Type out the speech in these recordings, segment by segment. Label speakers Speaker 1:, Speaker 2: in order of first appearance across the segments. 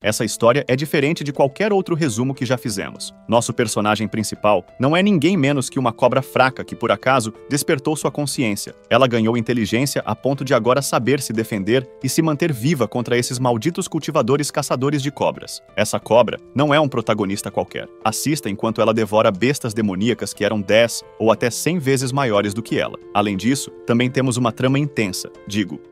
Speaker 1: Essa história é diferente de qualquer outro resumo que já fizemos. Nosso personagem principal não é ninguém menos que uma cobra fraca que, por acaso, despertou sua consciência. Ela ganhou inteligência a ponto de agora saber se defender e se manter viva contra esses malditos cultivadores caçadores de cobras. Essa cobra não é um protagonista qualquer. Assista enquanto ela devora bestas demoníacas que eram 10 ou até 100 vezes maiores do que ela. Além disso, também temos uma trama intensa,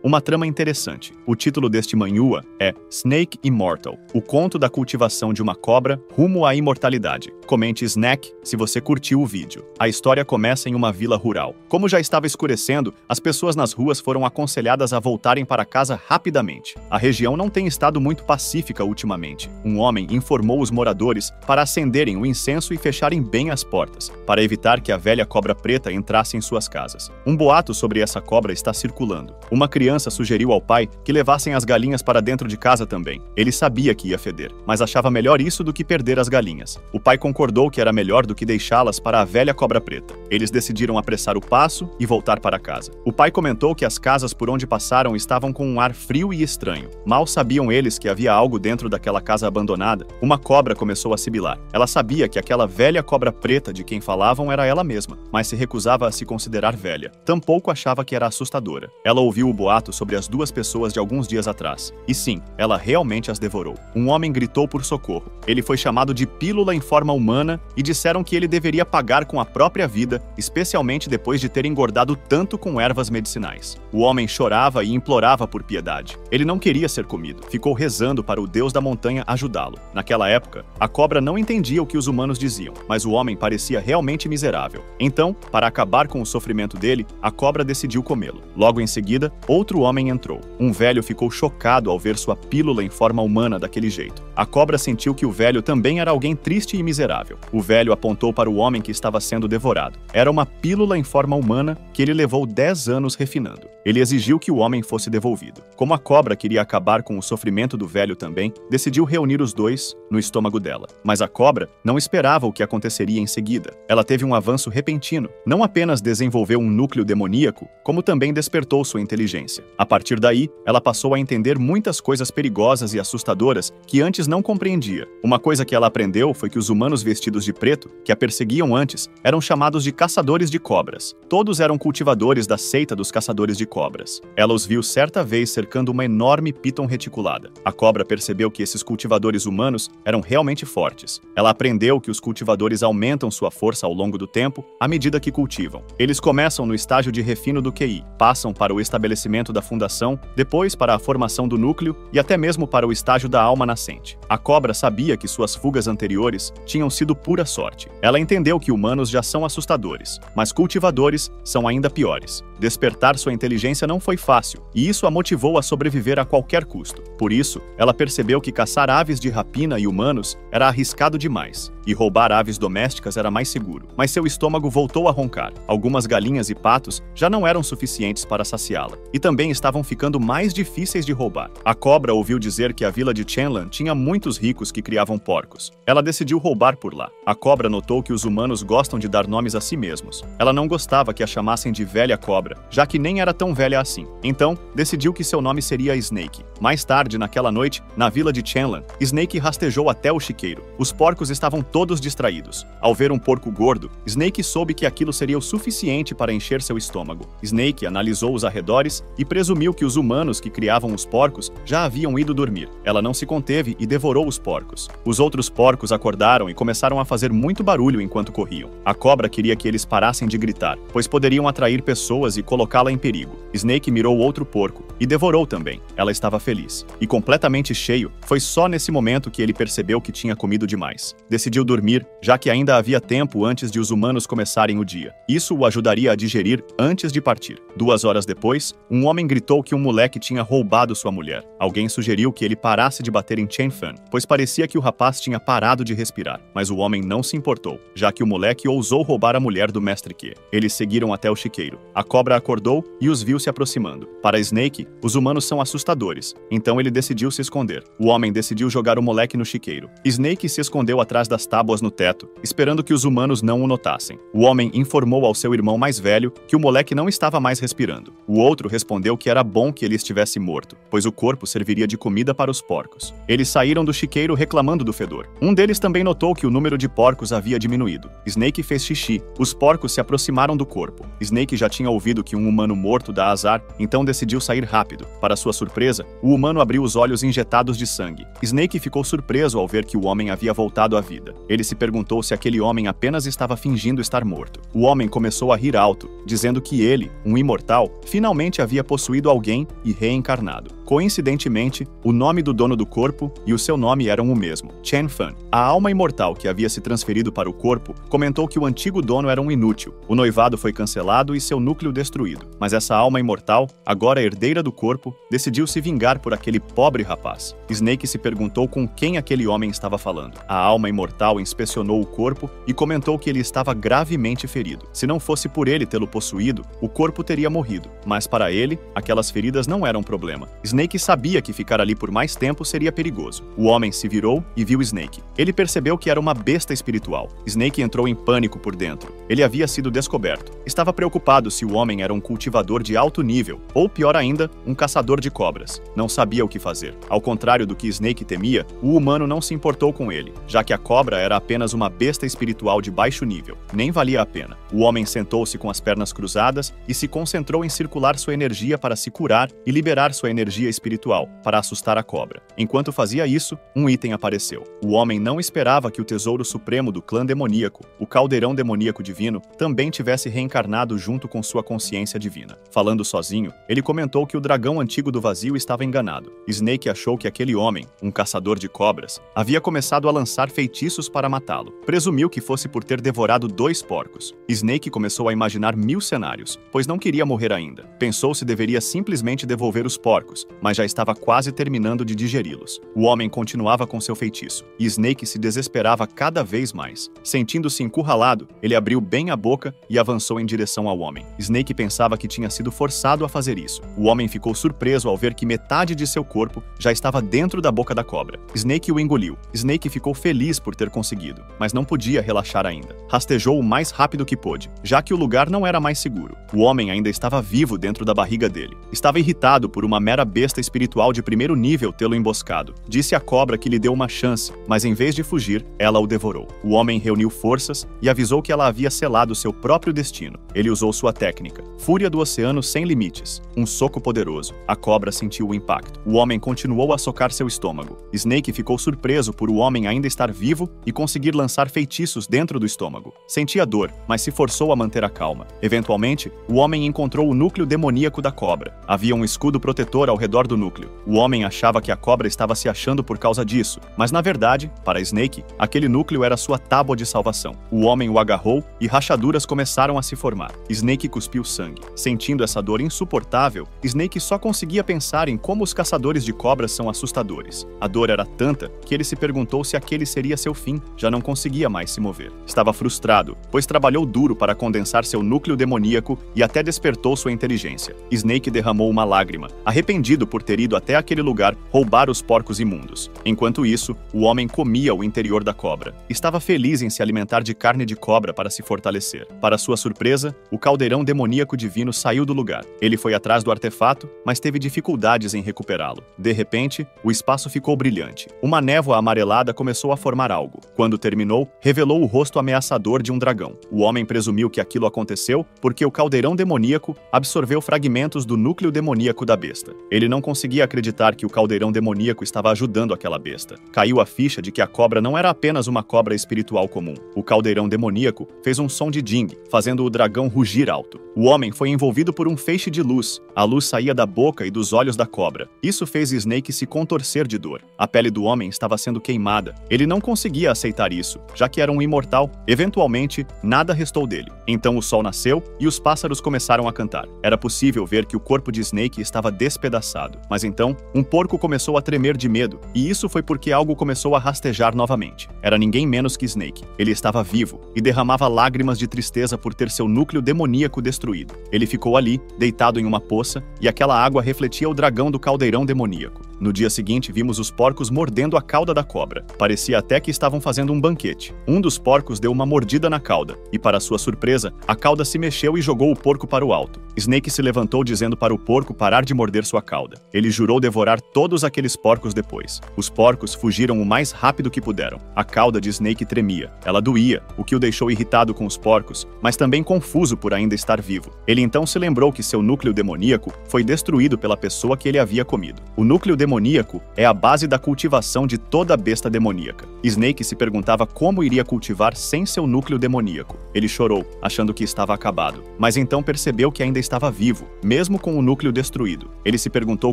Speaker 1: uma trama interessante. O título deste manhua é Snake Immortal, o conto da cultivação de uma cobra rumo à imortalidade. Comente Snack se você curtiu o vídeo. A história começa em uma vila rural. Como já estava escurecendo, as pessoas nas ruas foram aconselhadas a voltarem para casa rapidamente. A região não tem estado muito pacífica ultimamente. Um homem informou os moradores para acenderem o incenso e fecharem bem as portas, para evitar que a velha cobra preta entrasse em suas casas. Um boato sobre essa cobra está circulando. Uma criança sugeriu ao pai que levassem as galinhas para dentro de casa também. Ele sabia que ia feder, mas achava melhor isso do que perder as galinhas. O pai concordou que era melhor do que deixá-las para a velha cobra preta. Eles decidiram apressar o passo e voltar para casa. O pai comentou que as casas por onde passaram estavam com um ar frio e estranho. Mal sabiam eles que havia algo dentro daquela casa abandonada. Uma cobra começou a sibilar. Ela sabia que aquela velha cobra preta de quem falavam era ela mesma, mas se recusava a se considerar velha. Tampouco achava que era assustadora. Ela ouviu o boato sobre as duas pessoas de alguns dias atrás. E sim, ela realmente as devorou. Um homem gritou por socorro. Ele foi chamado de pílula em forma humana e disseram que ele deveria pagar com a própria vida, especialmente depois de ter engordado tanto com ervas medicinais. O homem chorava e implorava por piedade. Ele não queria ser comido. Ficou rezando para o deus da montanha ajudá-lo. Naquela época, a cobra não entendia o que os humanos diziam, mas o homem parecia realmente miserável. Então, para acabar com o sofrimento dele, a cobra decidiu comê-lo. Logo em seguida, outro homem entrou. Um velho ficou chocado ao ver sua pílula em forma humana daquele jeito. A cobra sentiu que o velho também era alguém triste e miserável. O velho apontou para o homem que estava sendo devorado. Era uma pílula em forma humana que ele levou 10 anos refinando. Ele exigiu que o homem fosse devolvido. Como a cobra queria acabar com o sofrimento do velho também, decidiu reunir os dois no estômago dela. Mas a cobra não esperava o que aconteceria em seguida. Ela teve um avanço repentino. Não apenas desenvolveu um núcleo demoníaco, como também despertou sua inteligência. A partir daí, ela passou a entender muitas coisas perigosas e assustadoras que antes não compreendia. Uma coisa que ela aprendeu foi que os humanos vestidos de preto, que a perseguiam antes, eram chamados de caçadores de cobras. Todos eram cultivadores da seita dos caçadores de cobras. Ela os viu certa vez cercando uma enorme piton reticulada. A cobra percebeu que esses cultivadores humanos eram realmente fortes. Ela aprendeu que os cultivadores aumentam sua força ao longo do tempo à medida que cultivam. Eles começam no estágio de refino do QI, passam para o estabelecimento da fundação, depois para a formação do núcleo e até mesmo para o estágio da alma nascente. A cobra sabia que suas fugas anteriores tinham sido pura sorte. Ela entendeu que humanos já são assustadores, mas cultivadores são ainda piores. Despertar sua inteligência não foi fácil, e isso a motivou a sobreviver a qualquer custo. Por isso, ela percebeu que caçar aves de rapina e humanos era arriscado demais, e roubar aves domésticas era mais seguro. Mas seu estômago voltou a roncar. Algumas galinhas e patos já não eram suficientes para saciá-la, e também estavam ficando mais difíceis de roubar. A cobra ouviu dizer que a vila de Chenlan tinha muitos ricos que criavam porcos. Ela decidiu roubar por lá. A cobra notou que os humanos gostam de dar nomes a si mesmos. Ela não gostava que a chamassem de velha cobra, já que nem era tão velha assim. Então, decidiu que seu nome seria Snake. Mais tarde, naquela noite, na vila de Chenlan, Snake rastejou até o chiqueiro. Os porcos estavam todos distraídos. Ao ver um porco gordo, Snake soube que aquilo seria o suficiente para encher seu estômago. Snake analisou os arredores e presumiu que os humanos que criavam os porcos já haviam ido dormir. Ela não se conteve e devorou os porcos. Os outros porcos acordaram e começaram a fazer muito barulho enquanto corriam. A cobra queria que eles parassem de gritar, pois poderiam atrair pessoas e colocá-la em perigo. Snake mirou outro porco e devorou também. Ela estava feliz. E completamente cheio, foi só nesse momento que ele percebeu que tinha comido demais. Decidiu dormir, já que ainda havia tempo antes de os humanos começarem o dia. Isso o ajudaria a digerir antes de partir. 2 horas depois, um homem gritou que um moleque tinha roubado sua mulher. Alguém sugeriu que ele parasse de bater em Chen Fan, pois parecia que o rapaz tinha parado de respirar. Mas o homem não se importou, já que o moleque ousou roubar a mulher do mestre Qi. Eles seguiram até o chiqueiro. A cobra acordou e os viu se aproximando. Para Snake, os humanos são assustadores, então ele decidiu se esconder. O homem decidiu jogar o moleque no chiqueiro. Snake se escondeu atrás das tábuas no teto, esperando que os humanos não o notassem. O homem informou ao seu irmão mais velho que o moleque não estava mais respirando. O outro respondeu que era bom que ele estivesse morto, pois o corpo serviria de comida para os porcos. porcos. Eles saíram do chiqueiro reclamando do fedor. Um deles também notou que o número de porcos havia diminuído. Snake fez xixi. Os porcos se aproximaram do corpo. Snake já tinha ouvido que um humano morto dá azar, então decidiu sair rápido. Para sua surpresa, o humano abriu os olhos injetados de sangue. Snake ficou surpreso ao ver que o homem havia voltado à vida. Ele se perguntou se aquele homem apenas estava fingindo estar morto. O homem começou a rir alto, dizendo que ele, um imortal, finalmente havia possuído alguém e reencarnado. Coincidentemente, o nome do dono do corpo e o seu nome eram o mesmo, Chen Fan. A alma imortal que havia se transferido para o corpo comentou que o antigo dono era um inútil. O noivado foi cancelado e seu núcleo destruído. Mas essa alma imortal, agora herdeira do corpo, decidiu se vingar por aquele pobre rapaz. Snake se perguntou com quem aquele homem estava falando. A alma imortal inspecionou o corpo e comentou que ele estava gravemente ferido. Se não fosse por ele tê-lo possuído, o corpo teria morrido. Mas para ele, aquelas feridas não eram problema. Snake sabia que ficar ali por mais tempo seria perigoso. O homem se virou e viu Snake. Ele percebeu que era uma besta espiritual. Snake entrou em pânico por dentro. Ele havia sido descoberto. Estava preocupado se o homem era um cultivador de alto nível, ou pior ainda, um caçador de cobras. Não sabia o que fazer. Ao contrário do que Snake temia, o humano não se importou com ele, já que a cobra era apenas uma besta espiritual de baixo nível. Nem valia a pena. O homem sentou-se com as pernas cruzadas e se concentrou em circular sua energia para se curar e liberar sua energia espiritual, para assustar a cobra. Enquanto fazia isso, um item apareceu. O homem não esperava que o tesouro supremo do clã demoníaco, o caldeirão demoníaco divino, também tivesse reencarnado junto com sua consciência divina. Falando sozinho, ele comentou que o dragão antigo do vazio estava enganado. Snake achou que aquele homem, um caçador de cobras, havia começado a lançar feitiços para matá-lo. Presumiu que fosse por ter devorado 2 porcos. Snake começou a imaginar 1000 cenários, pois não queria morrer ainda. Pensou se deveria simplesmente devolver os porcos, mas já estava quase terminando de digeri-los. O homem continuava com seu feitiço, e Snake se desesperava cada vez mais. Sentindo-se encurralado, ele abriu bem a boca e avançou em direção ao homem. Snake pensava que tinha sido forçado a fazer isso. O homem ficou surpreso ao ver que metade de seu corpo já estava dentro da boca da cobra. Snake o engoliu. Snake ficou feliz por ter conseguido, mas não podia relaxar ainda. Rastejou o mais rápido que pôde, já que o lugar não era mais seguro. O homem ainda estava vivo dentro da barriga dele. Estava irritado por uma mera besta espiritual de primeiro nível tê-lo emboscado. Disse à cobra que lhe deu uma chance, mas em vez de fugir, ela o devorou. O homem reuniu forças e avisou que ela havia selado seu próprio destino. Ele usou sua técnica, Fúria do Oceano Sem Limites, um soco poderoso. A cobra sentiu o impacto. O homem continuou a socar seu estômago. Snake ficou surpreso por o homem ainda estar vivo e conseguir lançar feitiços dentro do estômago. Sentia dor, mas se forçou a manter a calma. Eventualmente, o homem encontrou o núcleo demoníaco da cobra. Havia um escudo protetor ao redor do núcleo. O homem achava que a cobra estava se achando por causa disso, mas na verdade, para Snake, aquele núcleo era sua tábua de salvação. O homem o agarrou e rachaduras começaram a se formar. Snake cuspiu sangue. Sentindo essa dor insuportável, Snake só conseguia pensar em como os caçadores de cobras são assustadores. A dor era tanta que ele se perguntou se aquele seria seu fim. Já não conseguia mais se mover. Estava frustrado, pois trabalhou duro para condensar seu núcleo demoníaco e até despertou sua inteligência. Snake derramou uma lágrima, arrependido por ter ido até aquele lugar roubar os porcos imundos. Enquanto isso, o homem comia o interior da cobra. Estava feliz em se alimentar de carne de cobra para se fortalecer. Para sua surpresa, o caldeirão demoníaco divino saiu do lugar. Ele foi atrás do artefato, mas teve dificuldades em recuperá-lo. De repente, o espaço ficou brilhante. Uma névoa amarelada começou a formar algo. Quando terminou, revelou o rosto ameaçador de um dragão. O homem presumiu que aquilo aconteceu porque o caldeirão demoníaco absorveu fragmentos do núcleo demoníaco da besta. Ele não conseguia acreditar que o caldeirão demoníaco estava ajudando aquela besta. Caiu a ficha de que a cobra não era apenas uma cobra espiritual comum. O caldeirão demoníaco fez um som de ding, fazendo o dragão rugir alto. O homem foi envolvido por um feixe de luz. A luz saía da boca e dos olhos da cobra. Isso fez Snake se contorcer de dor. A pele do homem estava sendo queimada. Ele não conseguia aceitar isso, já que era um imortal. Eventualmente, nada restou dele. Então o sol nasceu e os pássaros começaram a cantar. Era possível ver que o corpo de Snake estava despedaçado. Mas então, um porco começou a tremer de medo, e isso foi porque algo começou a rastejar novamente. Era ninguém menos que Snake. Ele estava vivo e derramava lágrimas de tristeza por ter seu núcleo demoníaco destruído. Ele ficou ali, deitado em uma poça, e aquela água refletia o dragão do caldeirão demoníaco. No dia seguinte, vimos os porcos mordendo a cauda da cobra. Parecia até que estavam fazendo um banquete. Um dos porcos deu uma mordida na cauda, e para sua surpresa, a cauda se mexeu e jogou o porco para o alto. Snake se levantou dizendo para o porco parar de morder sua cauda. Ele jurou devorar todos aqueles porcos depois. Os porcos fugiram o mais rápido que puderam. A cauda de Snake tremia. Ela doía, o que o deixou irritado com os porcos, mas também confuso por ainda estar vivo. Ele então se lembrou que seu núcleo demoníaco foi destruído pela pessoa que ele havia comido. O núcleo demoníaco é a base da cultivação de toda besta demoníaca. Snake se perguntava como iria cultivar sem seu núcleo demoníaco. Ele chorou, achando que estava acabado, mas então percebeu que ainda estava vivo, mesmo com o núcleo destruído. Ele se perguntou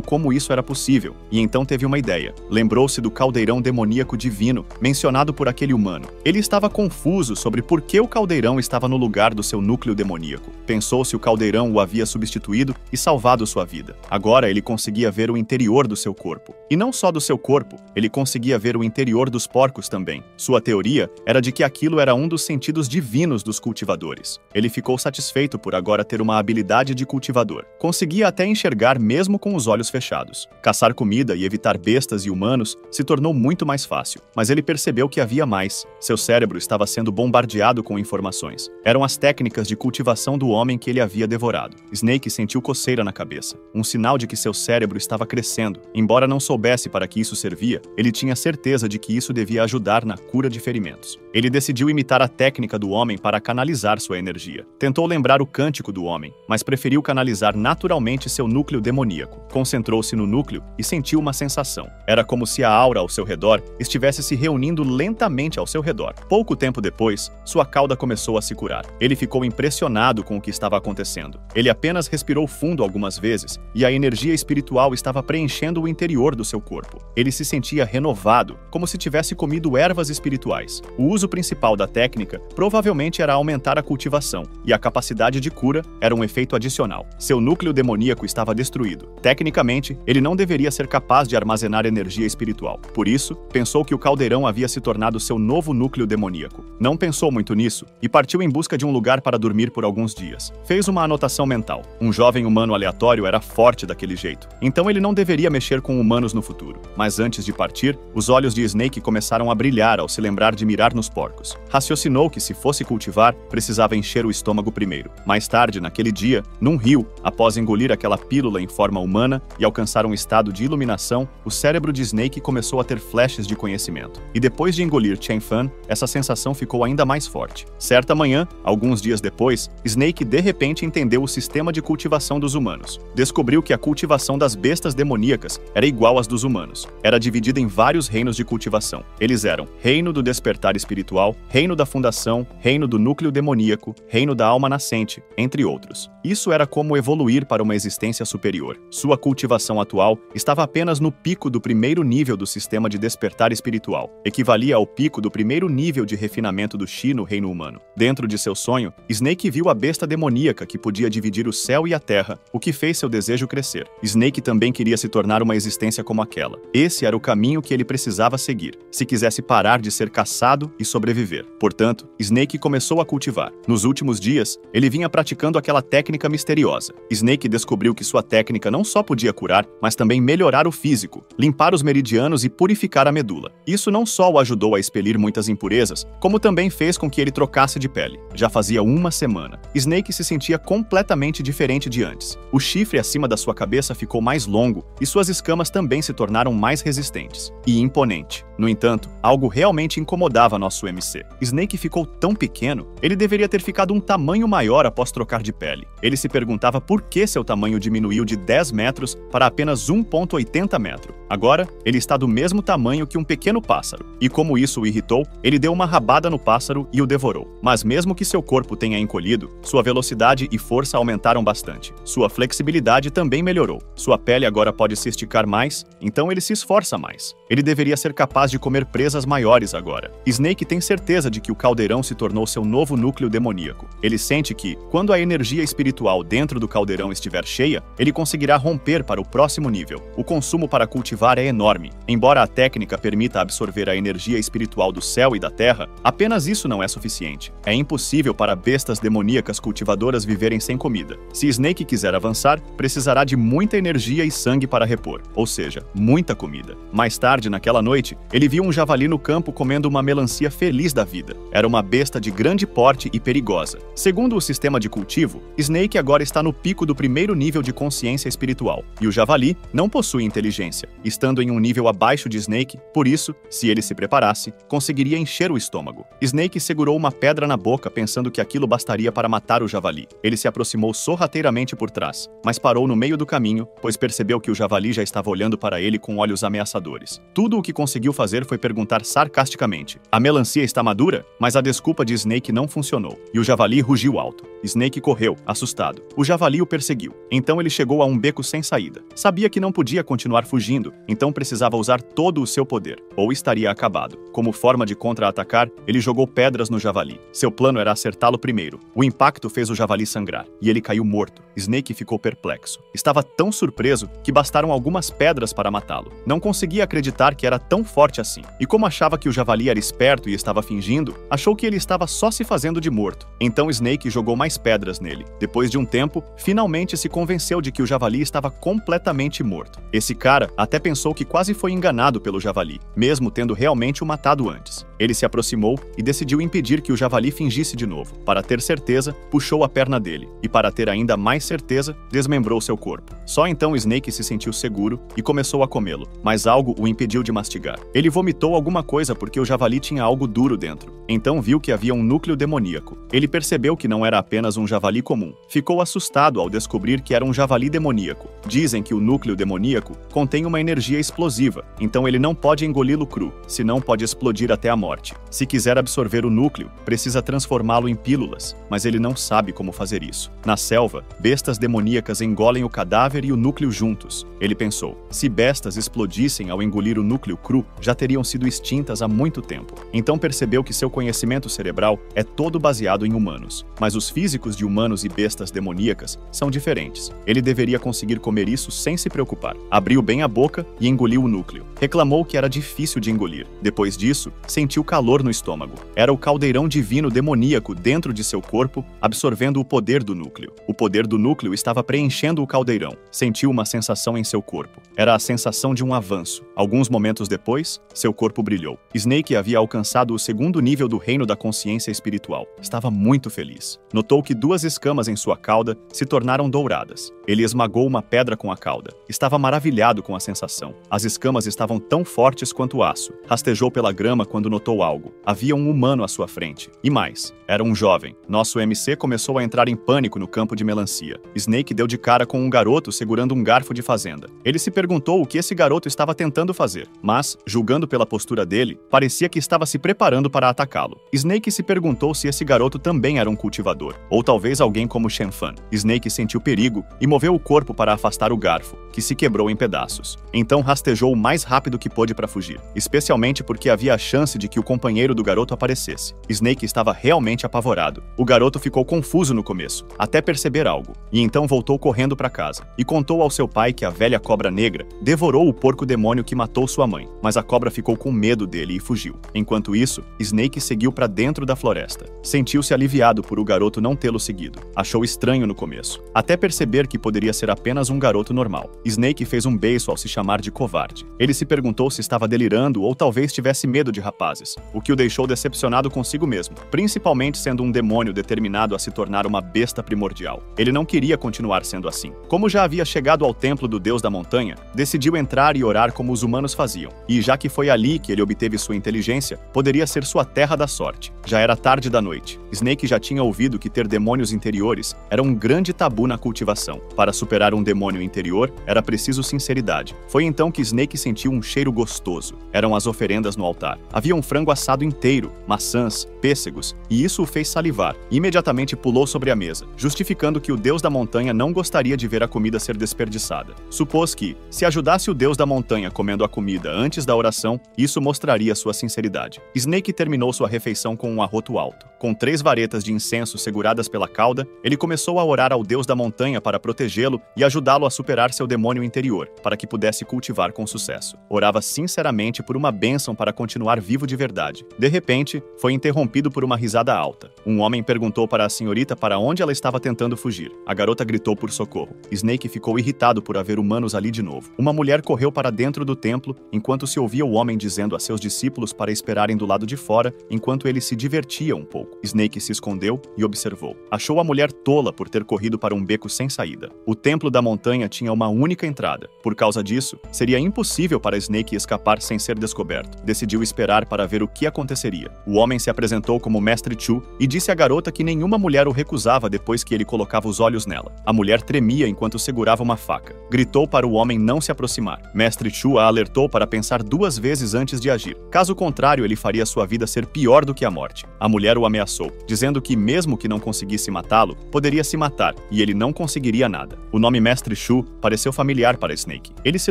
Speaker 1: como isso era possível, e então teve uma ideia. Lembrou-se do caldeirão demoníaco divino, mencionado por aquele humano. Ele estava confuso sobre por que o caldeirão estava no lugar do seu núcleo demoníaco. Pensou se o caldeirão o havia substituído e salvado sua vida. Agora ele conseguia ver o interior do seu corpo. E não só do seu corpo, ele conseguia ver o interior dos porcos também. Sua teoria era de que aquilo era um dos sentidos divinos dos cultivadores. Ele ficou satisfeito por agora ter uma habilidade de cultivador. Conseguia até enxergar mesmo com os olhos fechados. Caçar comida e evitar bestas e humanos se tornou muito mais fácil. Mas ele percebeu que havia mais. Seu cérebro estava sendo bombardeado com informações. Eram as técnicas de cultivação do homem que ele havia devorado. Snake sentiu coceira na cabeça, um sinal de que seu cérebro estava crescendo. Embora não soubesse para que isso servia, ele tinha certeza de que isso devia ajudar na cura de ferimentos. Ele decidiu imitar a técnica do homem para canalizar sua energia. Tentou lembrar o cântico do homem, mas preferiu canalizar naturalmente seu núcleo demoníaco. Concentrou-se no núcleo e sentiu uma sensação. Era como se a aura ao seu redor estivesse se reunindo lentamente ao seu redor. Pouco tempo depois, sua cauda começou a se curar. Ele ficou impressionado com o que estava acontecendo. Ele apenas respirou fundo algumas vezes e a energia espiritual estava preenchendo o interior do seu corpo. Ele se sentia renovado, como se tivesse comido ervas espirituais. O uso principal da técnica provavelmente era aumentar a cultivação, e a capacidade de cura era um efeito adicional. Seu núcleo demoníaco estava destruído. Tecnicamente, ele não deveria ser capaz de armazenar energia espiritual. Por isso, pensou que o caldeirão havia se tornado seu novo núcleo demoníaco. Não pensou muito nisso e partiu em busca de um lugar para dormir por alguns dias. Fez uma anotação mental. Um jovem humano aleatório era forte daquele jeito, então ele não deveria mexer com humanos no futuro. Mas antes de partir, os olhos de Snake começaram a brilhar ao se lembrar de mirar nos porcos. Raciocinou que se fosse cultivar, precisava encher o estômago primeiro. Mais tarde, naquele dia, num rio, após engolir aquela pílula em forma humana e alcançar um estado de iluminação, o cérebro de Snake começou a ter flashes de conhecimento. E depois de engolir Chen Fan, essa sensação ficou ainda mais forte. Certa manhã, alguns dias depois, Snake de repente entendeu o sistema de cultivação dos humanos. Descobriu que a cultivação das bestas demoníacas era igual às dos humanos. Era dividida em vários reinos de cultivação. Eles eram Reino do Despertar Espiritual, Reino da Fundação, Reino do Núcleo Demoníaco, Reino da Alma Nascente, entre outros. Isso era como evoluir para uma existência superior. Sua cultivação atual estava apenas no pico do primeiro nível do sistema de despertar espiritual. Equivalia ao pico do primeiro nível de refinamento do Chi no reino humano. Dentro de seu sonho, Snake viu a besta demoníaca que podia dividir o céu e a terra, o que fez seu desejo crescer. Snake também queria se tornar uma existência como aquela. Esse era o caminho que ele precisava seguir, se quisesse parar de ser caçado e sobreviver. Portanto, Snake começou a cultivar. Nos últimos dias, ele vinha praticando aquela técnica misteriosa. Snake descobriu que sua técnica não só podia curar, mas também melhorar o físico, limpar os meridianos e purificar a medula. Isso não só o ajudou a expelir muitas impurezas, como também fez com que ele trocasse de pele. Já fazia uma semana. Snake se sentia completamente diferente de antes. O chifre acima da sua cabeça ficou mais longo e suas escamas também se tornaram mais resistentes e imponente. No entanto, algo realmente incomodava nosso MC. Snake ficou tão pequeno, ele deveria ter ficado um tamanho maior após trocar de pele. Ele se perguntava por que seu tamanho diminuiu de 10 metros para apenas 1,80 metro. Agora, ele está do mesmo tamanho que um pequeno pássaro. E como isso o irritou, ele deu uma rabada no pássaro e o devorou. Mas mesmo que seu corpo tenha encolhido, sua velocidade e força aumentaram bastante. Sua flexibilidade também melhorou. Sua pele agora pode se esticar mais, então ele se esforça mais. Ele deveria ser capaz de comer presas maiores agora. Snake tem certeza de que o caldeirão se tornou seu novo núcleo demoníaco. Ele sente que, quando a energia espiritual dentro do caldeirão estiver cheia, ele conseguirá romper para o próximo nível. O consumo para cultivar é enorme. Embora a técnica permita absorver a energia espiritual do céu e da terra, apenas isso não é suficiente. É impossível para bestas demoníacas cultivadoras viverem sem comida. Se Snake quiser avançar, precisará de muita energia e sangue para repor, ou seja, muita comida. Mais tarde, naquela noite, ele viu um javali no campo comendo uma melancia feliz da vida. Era uma besta de grande porte e perigosa. Segundo o sistema de cultivo, Snake agora está no pico do primeiro nível de consciência espiritual, e o javali não possui inteligência, estando em um nível abaixo de Snake. Por isso, se ele se preparasse, conseguiria encher o estômago. Snake segurou uma pedra na boca pensando que aquilo bastaria para matar o javali. Ele se aproximou sorrateiramente por trás, mas parou no meio do caminho, pois percebeu que o javali já estava olhando para ele com olhos ameaçadores. Tudo o que conseguiu fazer foi perguntar sarcasticamente: "A melancia está madura?" Mas a desculpa de Snake não funcionou, e o javali rugiu alto. Snake correu, assustado. O javali o perseguiu. Então ele chegou a um beco sem saída. Sabia que não podia continuar fugindo, então precisava usar todo o seu poder, ou estaria acabado. Como forma de contra-atacar, ele jogou pedras no javali. Seu plano era acertá-lo primeiro. O impacto fez o javali sangrar, e ele caiu morto. Snake ficou perplexo. Estava tão surpreso que bastaram algumas pedras para matá-lo. Não conseguia acreditar que era tão forte assim. E como achava que o javali era esperto e estava fingindo, achou que ele estava só se fazendo de morto. Então Snake jogou mais pedras nele. Depois de um tempo, finalmente se convenceu de que o javali estava completamente morto. Esse cara até pensou que quase foi enganado pelo javali, mesmo tendo realmente o matado antes. Ele se aproximou e decidiu impedir que o javali fingisse de novo. Para ter certeza, puxou a perna dele, e para ter ainda mais certeza, desmembrou seu corpo. Só então Snake se sentiu seguro e começou a comê-lo, mas algo o impediu de mastigar. Ele vomitou alguma coisa porque o javali tinha algo duro dentro. Então viu que havia um núcleo demoníaco. Ele percebeu que não era apenas um javali comum. Ficou assustado ao descobrir que era um javali demoníaco. Dizem que o núcleo demoníaco contém uma energia explosiva, então ele não pode engoli-lo cru, senão pode explodir até a morte. Se quiser absorver o núcleo, precisa transformá-lo em pílulas, mas ele não sabe como fazer isso. Na selva, bestas demoníacas engolem o cadáver e o núcleo juntos. Ele pensou: se bestas explodissem ao engolir o núcleo cru, já teriam sido extintas há muito tempo. Então percebeu que seu conhecimento cerebral é todo baseado em humanos, mas os físicos de humanos e bestas demoníacas são diferentes. Ele deveria conseguir comer isso sem se preocupar. Abriu bem a boca e engoliu o núcleo. Reclamou que era difícil de engolir. Depois disso, sentiu calor no estômago. Era o caldeirão divino demoníaco dentro de seu corpo, absorvendo o poder do núcleo. O poder do núcleo estava preenchendo o caldeirão. Sentiu uma sensação em seu corpo. Era a sensação de um avanço. Alguns momentos depois, seu corpo brilhou. Snake havia alcançado o segundo nível do reino da consciência espiritual. Estava muito feliz. Notou que duas escamas em sua cauda se tornaram douradas. Ele esmagou uma pedra com a cauda. Estava maravilhado com a sensação. As escamas estavam tão fortes quanto aço. Rastejou pela grama quando notou algo. Havia um humano à sua frente. E mais, era um jovem. Nosso MC começou a entrar em pânico no campo de melancia. Snake deu de cara com um garoto segurando um garfo de fazenda. Ele se perguntou o que esse garoto estava tentando fazer, mas, julgando pela postura dele, parecia que estava se preparando para atacá-lo. Snake se perguntou se esse garoto também era um cultivador, ou talvez alguém como Shenfan. Snake sentiu perigo e moveu o corpo para afastar o garfo, que se quebrou em pedaços. Então rastejou o mais rápido que pôde para fugir, especialmente porque havia a chance de que o companheiro do garoto aparecesse. Snake estava realmente apavorado. O garoto ficou confuso no começo, até perceber algo, e então voltou correndo para casa, e contou ao seu pai que a velha cobra negra devorou o porco demônio que matou sua mãe, mas a cobra ficou com medo dele e fugiu. Enquanto isso, Snake seguiu para dentro da floresta. Sentiu-se aliviado por o garoto não tê-lo seguido. Achou estranho no começo, até perceber que poderia ser apenas um garoto normal. Snake fez um beiço ao se chamar de covarde. Ele se perguntou se estava delirando ou talvez tivesse medo de rapazes, o que o deixou decepcionado consigo mesmo, principalmente sendo um demônio determinado a se tornar uma besta primordial. Ele não queria continuar sendo assim. Como já havia chegado ao templo do Deus da Montanha, decidiu entrar e orar como os humanos faziam. E já que foi ali que ele obteve sua inteligência, poderia ser sua terra da sorte. Já era tarde da noite. Snake já tinha ouvido que ter demônios interiores era um grande tabu na cultivação. Para superar um demônio interior, era preciso sinceridade. Foi então que Snake sentiu um cheiro gostoso. Eram as oferendas no altar. Havia um frango assado inteiro, maçãs, pêssegos, e isso o fez salivar. Imediatamente pulou sobre a mesa, justificando que o deus da montanha não gostaria de ver a comida ser desperdiçada. Supôs que, se ajudasse o deus da montanha comendo a comida antes da oração, isso mostraria sua sinceridade. Snake terminou sua refeição com um arroto alto. Com 3 varetas de incenso seguradas pela cauda, ele começou a orar ao deus da montanha para protegê-lo e ajudá-lo a superar seu demônio interior, para que pudesse cultivar com sucesso. Orava sinceramente por uma bênção para continuar vivo de verdade. De repente, foi interrompido por uma risada alta. Um homem perguntou para a senhorita para onde ela estava tentando fugir. A garota gritou por socorro. Snake ficou irritado por haver humanos ali de novo. Uma mulher correu para dentro do templo, enquanto se ouvia o homem dizendo a seus discípulos para esperarem do lado de fora, enquanto ele se divertia um pouco. Snake se escondeu e observou. Achou a mulher tola por ter corrido para um beco sem saída. O templo da montanha tinha uma única entrada. Por causa disso, seria impossível para Snake escapar sem ser descoberto. Decidiu esperar para ver o que aconteceria. O homem se apresentou como Mestre Chu e disse à garota que nenhuma mulher o recusava depois que ele colocava os olhos nela. A mulher tremia enquanto segurava uma faca. Gritou para o homem não se aproximar. Mestre Chu a alertou para pensar 2 vezes antes de agir. Caso contrário, ele faria sua vida ser pior do que a morte. A mulher o ameaçou, dizendo que mesmo que não conseguisse matá-lo, poderia se matar e ele não conseguiria nada. O nome Mestre Chu pareceu familiar para Snake. Ele se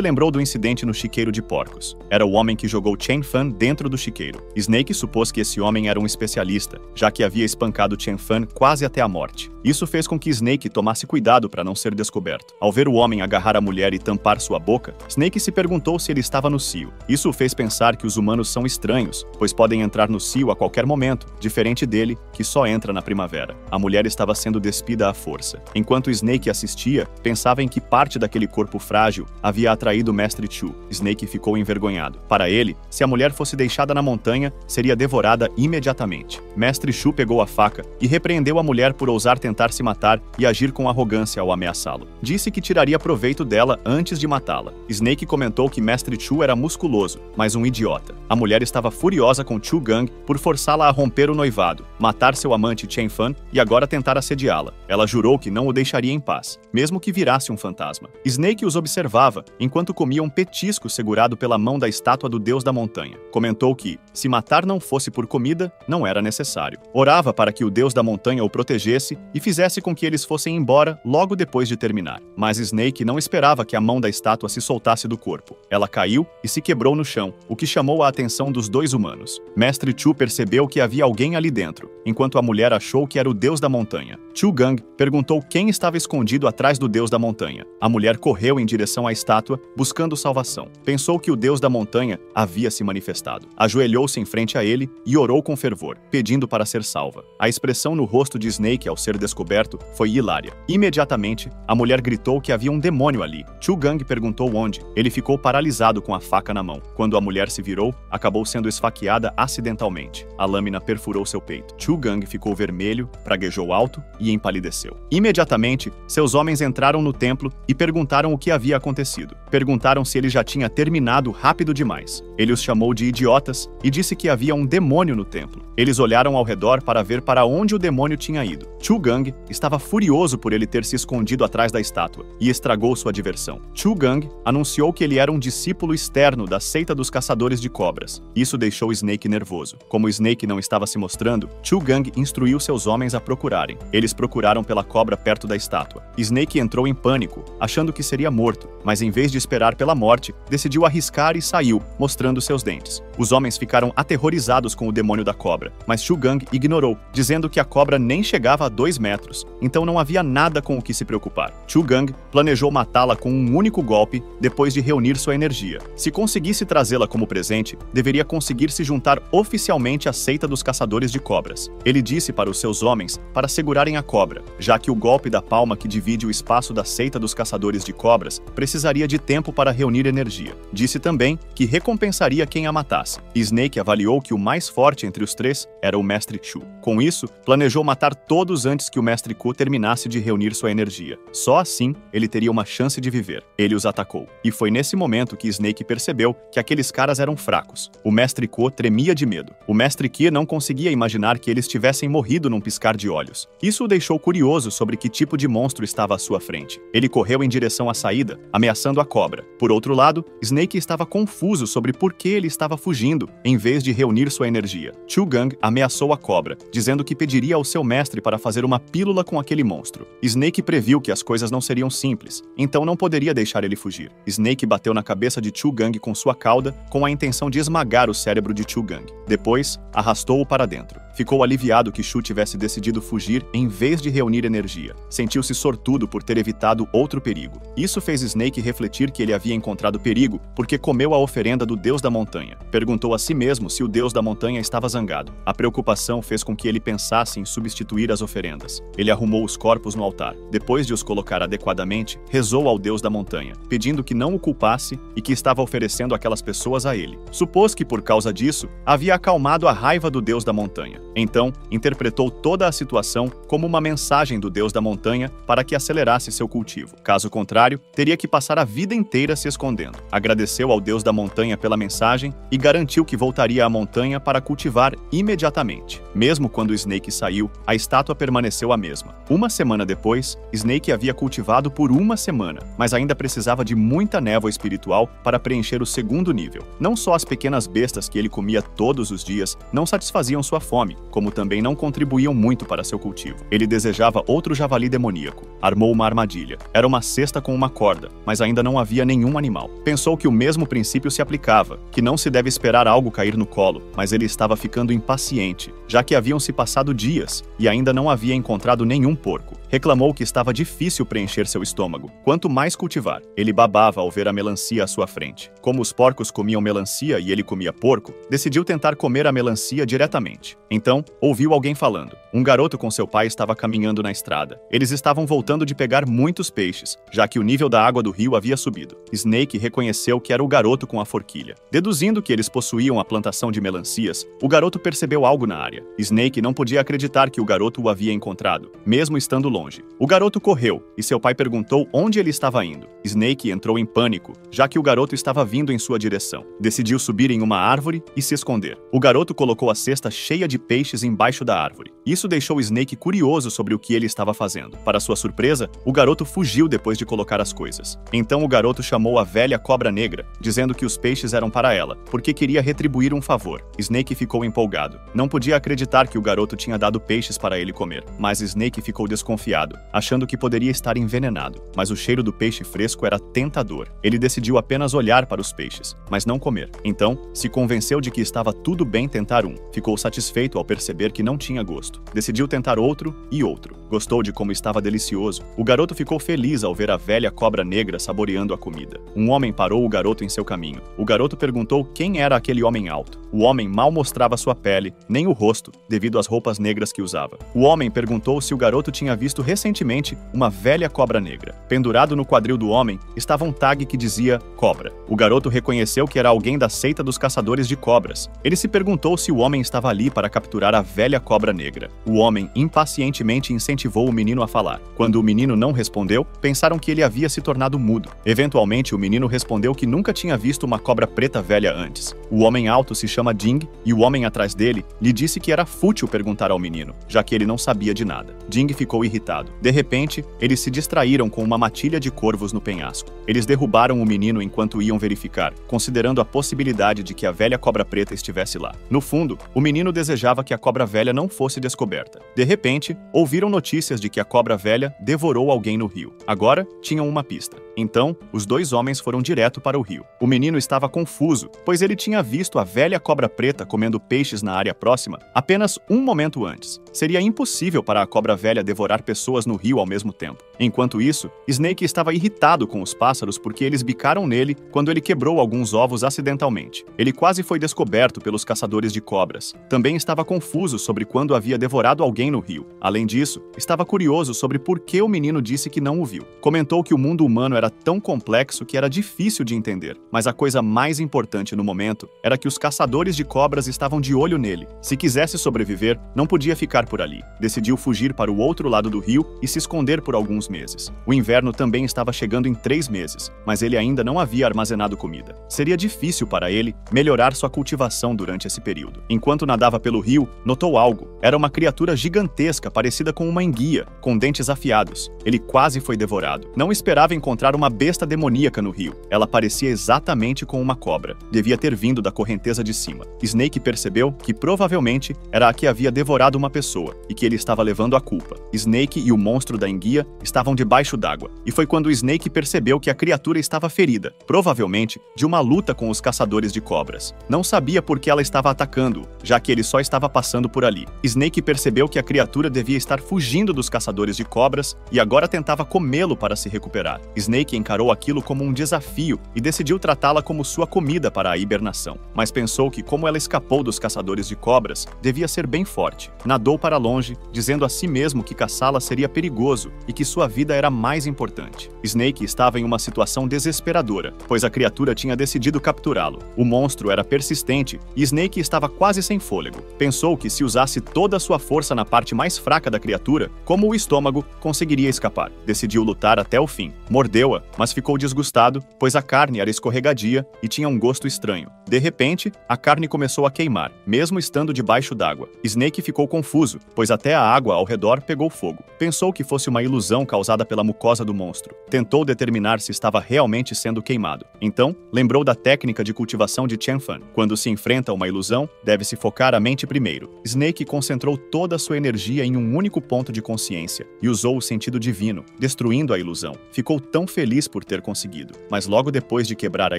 Speaker 1: lembrou do incidente no chiqueiro de porcos. Era o homem que jogou Chen Fan dentro do chiqueiro. Snake supôs que esse homem era um especialista, já que havia espancado Chen Fan quase até a morte. Isso fez com que Snake tomasse cuidado para não ser descoberto. Ao ver o homem agarrar a mulher e tampar sua boca, Snake se perguntou se ele estava no cio. Isso o fez pensar que os humanos são estranhos, pois podem entrar no cio a qualquer momento, diferente dele, que só entra na primavera. A mulher estava sendo despida à força. Enquanto Snake assistia, pensava em que parte daquele corpo frágil havia atraído Mestre Chu. Snake ficou envergonhado. Para ele, se a mulher fosse deixada na montanha, seria devorada imediatamente. Mestre Chu pegou a faca e repreendeu a mulher por ousar tentar se matar e agir com arrogância ao ameaçá-lo. Disse que tiraria proveito dela antes de matá-la. Snake comentou que Mestre Chu era musculoso, mas um idiota. A mulher estava furiosa com Chu Gang por forçá-la a romper o noivado, matar seu amante Chen Fan e agora tentar assediá-la. Ela jurou que não o deixaria em paz, mesmo que virasse um fantasma. Snake os observava enquanto comia um petisco segurado pela mão da estátua do deus da montanha. Comentou que, se matar não fosse por comida, não era necessário. Orava para que o deus da montanha o protegesse e fizesse com que eles fossem embora logo depois de terminar. Mas Snake não esperava que a mão da estátua se soltasse do corpo. Ela caiu e se quebrou no chão, o que chamou a atenção dos 2 humanos. Mestre Chu percebeu que havia alguém ali dentro, enquanto a mulher achou que era o deus da montanha. Chu Gang perguntou quem estava escondido atrás do deus da montanha. A mulher correu em direção à estátua, buscando salvação. Pensou que o deus da montanha havia se manifestado. Ajoelhou-se em frente a ele e orou com fervor, pedindo para ser salva. A expressão no rosto de Snake ao ser descoberto foi hilária. Imediatamente, a mulher gritou que havia um demônio ali. Chu Gang perguntou onde. Ele ficou paralisado com a faca na mão. Quando a mulher se virou, acabou sendo esfaqueada acidentalmente. A lâmina perfurou seu peito. Chu Gang ficou vermelho, praguejou alto e empalideceu. Imediatamente, seus homens entraram no templo e perguntaram o que havia acontecido. Perguntaram se ele já tinha terminado rápido demais. Ele os chamou de idiotas e disse que havia um demônio no templo. Eles olharam ao redor para ver para onde o demônio tinha ido. Chu Gang estava furioso por ele ter se escondido atrás da estátua e estragou sua diversão. Chu Gang anunciou que ele era um discípulo externo da seita dos caçadores de cobras. Isso deixou Snake nervoso. Como Snake não estava se mostrando, Chu Gang instruiu seus homens a procurarem. Eles procuraram pela cobra perto da estátua. Snake entrou em pânico, achando que seria morto, mas em vez de esperar pela morte, decidiu arriscar e saiu, mostrando seus dentes. Os homens ficaram aterrorizados com o demônio da cobra, mas Chu Gang ignorou, dizendo que a cobra nem chegava a 2 metros, então não havia nada com o que se preocupar. Chu Gang planejou matá-la com um único golpe depois de reunir sua energia. Se conseguisse trazê-la como presente, deveria conseguir se juntar oficialmente à seita dos caçadores de cobras. Ele disse para os seus homens para segurarem a cobra, já que o golpe da palma que divide o espaço da seita dos caçadores de cobras precisaria de tempo para reunir energia. Disse também que recompensaria quem a matasse. Snake avaliou que o mais forte entre os 3 depois era o Mestre Chu. Com isso, planejou matar todos antes que o Mestre Ku terminasse de reunir sua energia. Só assim, ele teria uma chance de viver. Ele os atacou. E foi nesse momento que Snake percebeu que aqueles caras eram fracos. O Mestre Ku tremia de medo. O Mestre Ki não conseguia imaginar que eles tivessem morrido num piscar de olhos. Isso o deixou curioso sobre que tipo de monstro estava à sua frente. Ele correu em direção à saída, ameaçando a cobra. Por outro lado, Snake estava confuso sobre por que ele estava fugindo, em vez de reunir sua energia. Chu Gang ameaçou a cobra, dizendo que pediria ao seu mestre para fazer uma pílula com aquele monstro. Snake previu que as coisas não seriam simples, então não poderia deixar ele fugir. Snake bateu na cabeça de Chu Gang com sua cauda, com a intenção de esmagar o cérebro de Chu Gang. Depois, arrastou-o para dentro. Ficou aliviado que Chu tivesse decidido fugir em vez de reunir energia. Sentiu-se sortudo por ter evitado outro perigo. Isso fez Snake refletir que ele havia encontrado perigo porque comeu a oferenda do Deus da Montanha. Perguntou a si mesmo se o Deus da Montanha estava zangado. A preocupação fez com que ele pensasse em substituir as oferendas. Ele arrumou os corpos no altar. Depois de os colocar adequadamente, rezou ao Deus da Montanha, pedindo que não o culpasse e que estava oferecendo aquelas pessoas a ele. Supôs que, por causa disso, havia acalmado a raiva do Deus da Montanha. Então, interpretou toda a situação como uma mensagem do Deus da Montanha para que acelerasse seu cultivo. Caso contrário, teria que passar a vida inteira se escondendo. Agradeceu ao Deus da Montanha pela mensagem e garantiu que voltaria à montanha para cultivar imediatamente. Mesmo quando Snake saiu, a estátua permaneceu a mesma. Uma semana depois, Snake havia cultivado por uma semana, mas ainda precisava de muita névoa espiritual para preencher o segundo nível. Não só as pequenas bestas que ele comia todos os dias não satisfaziam sua fome, como também não contribuíam muito para seu cultivo. Ele desejava outro javali demoníaco. Armou uma armadilha. Era uma cesta com uma corda, mas ainda não havia nenhum animal. Pensou que o mesmo princípio se aplicava, que não se deve esperar algo cair no colo, mas ele estava ficando impaciente, já que haviam se passado dias e ainda não havia encontrado nenhum porco. Reclamou que estava difícil preencher seu estômago. Quanto mais cultivar, ele babava ao ver a melancia à sua frente. Como os porcos comiam melancia e ele comia porco, decidiu tentar comer a melancia diretamente. Então, ouviu alguém falando. Um garoto com seu pai estava caminhando na estrada. Eles estavam voltando de pegar muitos peixes, já que o nível da água do rio havia subido. Snake reconheceu que era o garoto com a forquilha. Deduzindo que eles possuíam a plantação de melancias, o garoto percebeu algo na área. Snake não podia acreditar que o garoto o havia encontrado, mesmo estando longe. O garoto correu, e seu pai perguntou onde ele estava indo. Snake entrou em pânico, já que o garoto estava vindo em sua direção. Decidiu subir em uma árvore e se esconder. O garoto colocou a cesta cheia de peixes embaixo da árvore. Isso deixou Snake curioso sobre o que ele estava fazendo. Para sua surpresa, o garoto fugiu depois de colocar as coisas. Então o garoto chamou a velha cobra negra, dizendo que os peixes eram para ela, porque queria retribuir um favor. Snake ficou empolgado. Não podia acreditar que o garoto tinha dado peixes para ele comer, mas Snake ficou desconfiado, achando que poderia estar envenenado. Mas o cheiro do peixe fresco era tentador. Ele decidiu apenas olhar para os peixes, mas não comer. Então, se convenceu de que estava tudo bem tentar um. Ficou satisfeito ao perceber que não tinha gosto. Decidiu tentar outro e outro. Gostou de como estava delicioso. O garoto ficou feliz ao ver a velha cobra negra saboreando a comida. Um homem parou o garoto em seu caminho. O garoto perguntou quem era aquele homem alto. O homem mal mostrava sua pele, nem o rosto, devido às roupas negras que usava. O homem perguntou se o garoto tinha visto recentemente uma velha cobra negra. Pendurado no quadril do homem estava um tag que dizia cobra. O garoto reconheceu que era alguém da seita dos caçadores de cobras. Ele se perguntou se o homem estava ali para capturar a velha cobra negra. O homem impacientemente incentivou o menino a falar. Quando o menino não respondeu, pensaram que ele havia se tornado mudo. Eventualmente, o menino respondeu que nunca tinha visto uma cobra preta velha antes. O homem alto se chama Ding e o homem atrás dele lhe disse que era fútil perguntar ao menino, já que ele não sabia de nada. Ding ficou irritado. De repente, eles se distraíram com uma matilha de corvos no penhasco. Eles derrubaram o menino enquanto iam verificar, considerando a possibilidade de que a velha cobra preta estivesse lá. No fundo, o menino desejava que a cobra velha não fosse descoberta. De repente, ouviram notícias de que a cobra velha devorou alguém no rio. Agora, tinham uma pista. Então, os dois homens foram direto para o rio. O menino estava confuso, pois ele tinha visto a velha cobra preta comendo peixes na área próxima apenas um momento antes. Seria impossível para a cobra velha devorar pessoas pessoas no rio ao mesmo tempo. Enquanto isso, Snake estava irritado com os pássaros porque eles bicaram nele quando ele quebrou alguns ovos acidentalmente. Ele quase foi descoberto pelos caçadores de cobras. Também estava confuso sobre quando havia devorado alguém no rio. Além disso, estava curioso sobre por que o menino disse que não o viu. Comentou que o mundo humano era tão complexo que era difícil de entender, mas a coisa mais importante no momento era que os caçadores de cobras estavam de olho nele. Se quisesse sobreviver, não podia ficar por ali. Decidiu fugir para o outro lado do rio e se esconder por alguns meses. O inverno também estava chegando em 3 meses, mas ele ainda não havia armazenado comida. Seria difícil para ele melhorar sua cultivação durante esse período. Enquanto nadava pelo rio, notou algo. Era uma criatura gigantesca parecida com uma enguia, com dentes afiados. Ele quase foi devorado. Não esperava encontrar uma besta demoníaca no rio. Ela parecia exatamente com uma cobra. Devia ter vindo da correnteza de cima. Snake percebeu que provavelmente era a que havia devorado uma pessoa e que ele estava levando a culpa. Snake e o monstro da enguia estavam debaixo d'água. E foi quando Snake percebeu que a criatura estava ferida, provavelmente de uma luta com os caçadores de cobras. Não sabia por que ela estava atacando-o, já que ele só estava passando por ali. Snake percebeu que a criatura devia estar fugindo dos caçadores de cobras e agora tentava comê-lo para se recuperar. Snake encarou aquilo como um desafio e decidiu tratá-la como sua comida para a hibernação. Mas pensou que, como ela escapou dos caçadores de cobras, devia ser bem forte. Nadou para longe, dizendo a si mesmo que caçá-la seria perigoso e que sua vida era mais importante. Snake estava em uma situação desesperadora, pois a criatura tinha decidido capturá-lo. O monstro era persistente e Snake estava quase sem fôlego. Pensou que se usasse toda a sua força na parte mais fraca da criatura, como o estômago, conseguiria escapar. Decidiu lutar até o fim. Mordeu-a, mas ficou desgostado, pois a carne era escorregadia e tinha um gosto estranho. De repente, a carne começou a queimar, mesmo estando debaixo d'água. Snake ficou confuso, pois até a água ao redor pegou fogo. Pensou que fosse uma ilusão causada pela mucosa do monstro. Tentou determinar se estava realmente sendo queimado. Então, lembrou da técnica de cultivação de Qianfan. Quando se enfrenta uma ilusão, deve-se focar a mente primeiro. Snake concentrou toda a sua energia em um único ponto de consciência e usou o sentido divino, destruindo a ilusão. Ficou tão feliz por ter conseguido, mas logo depois de quebrar a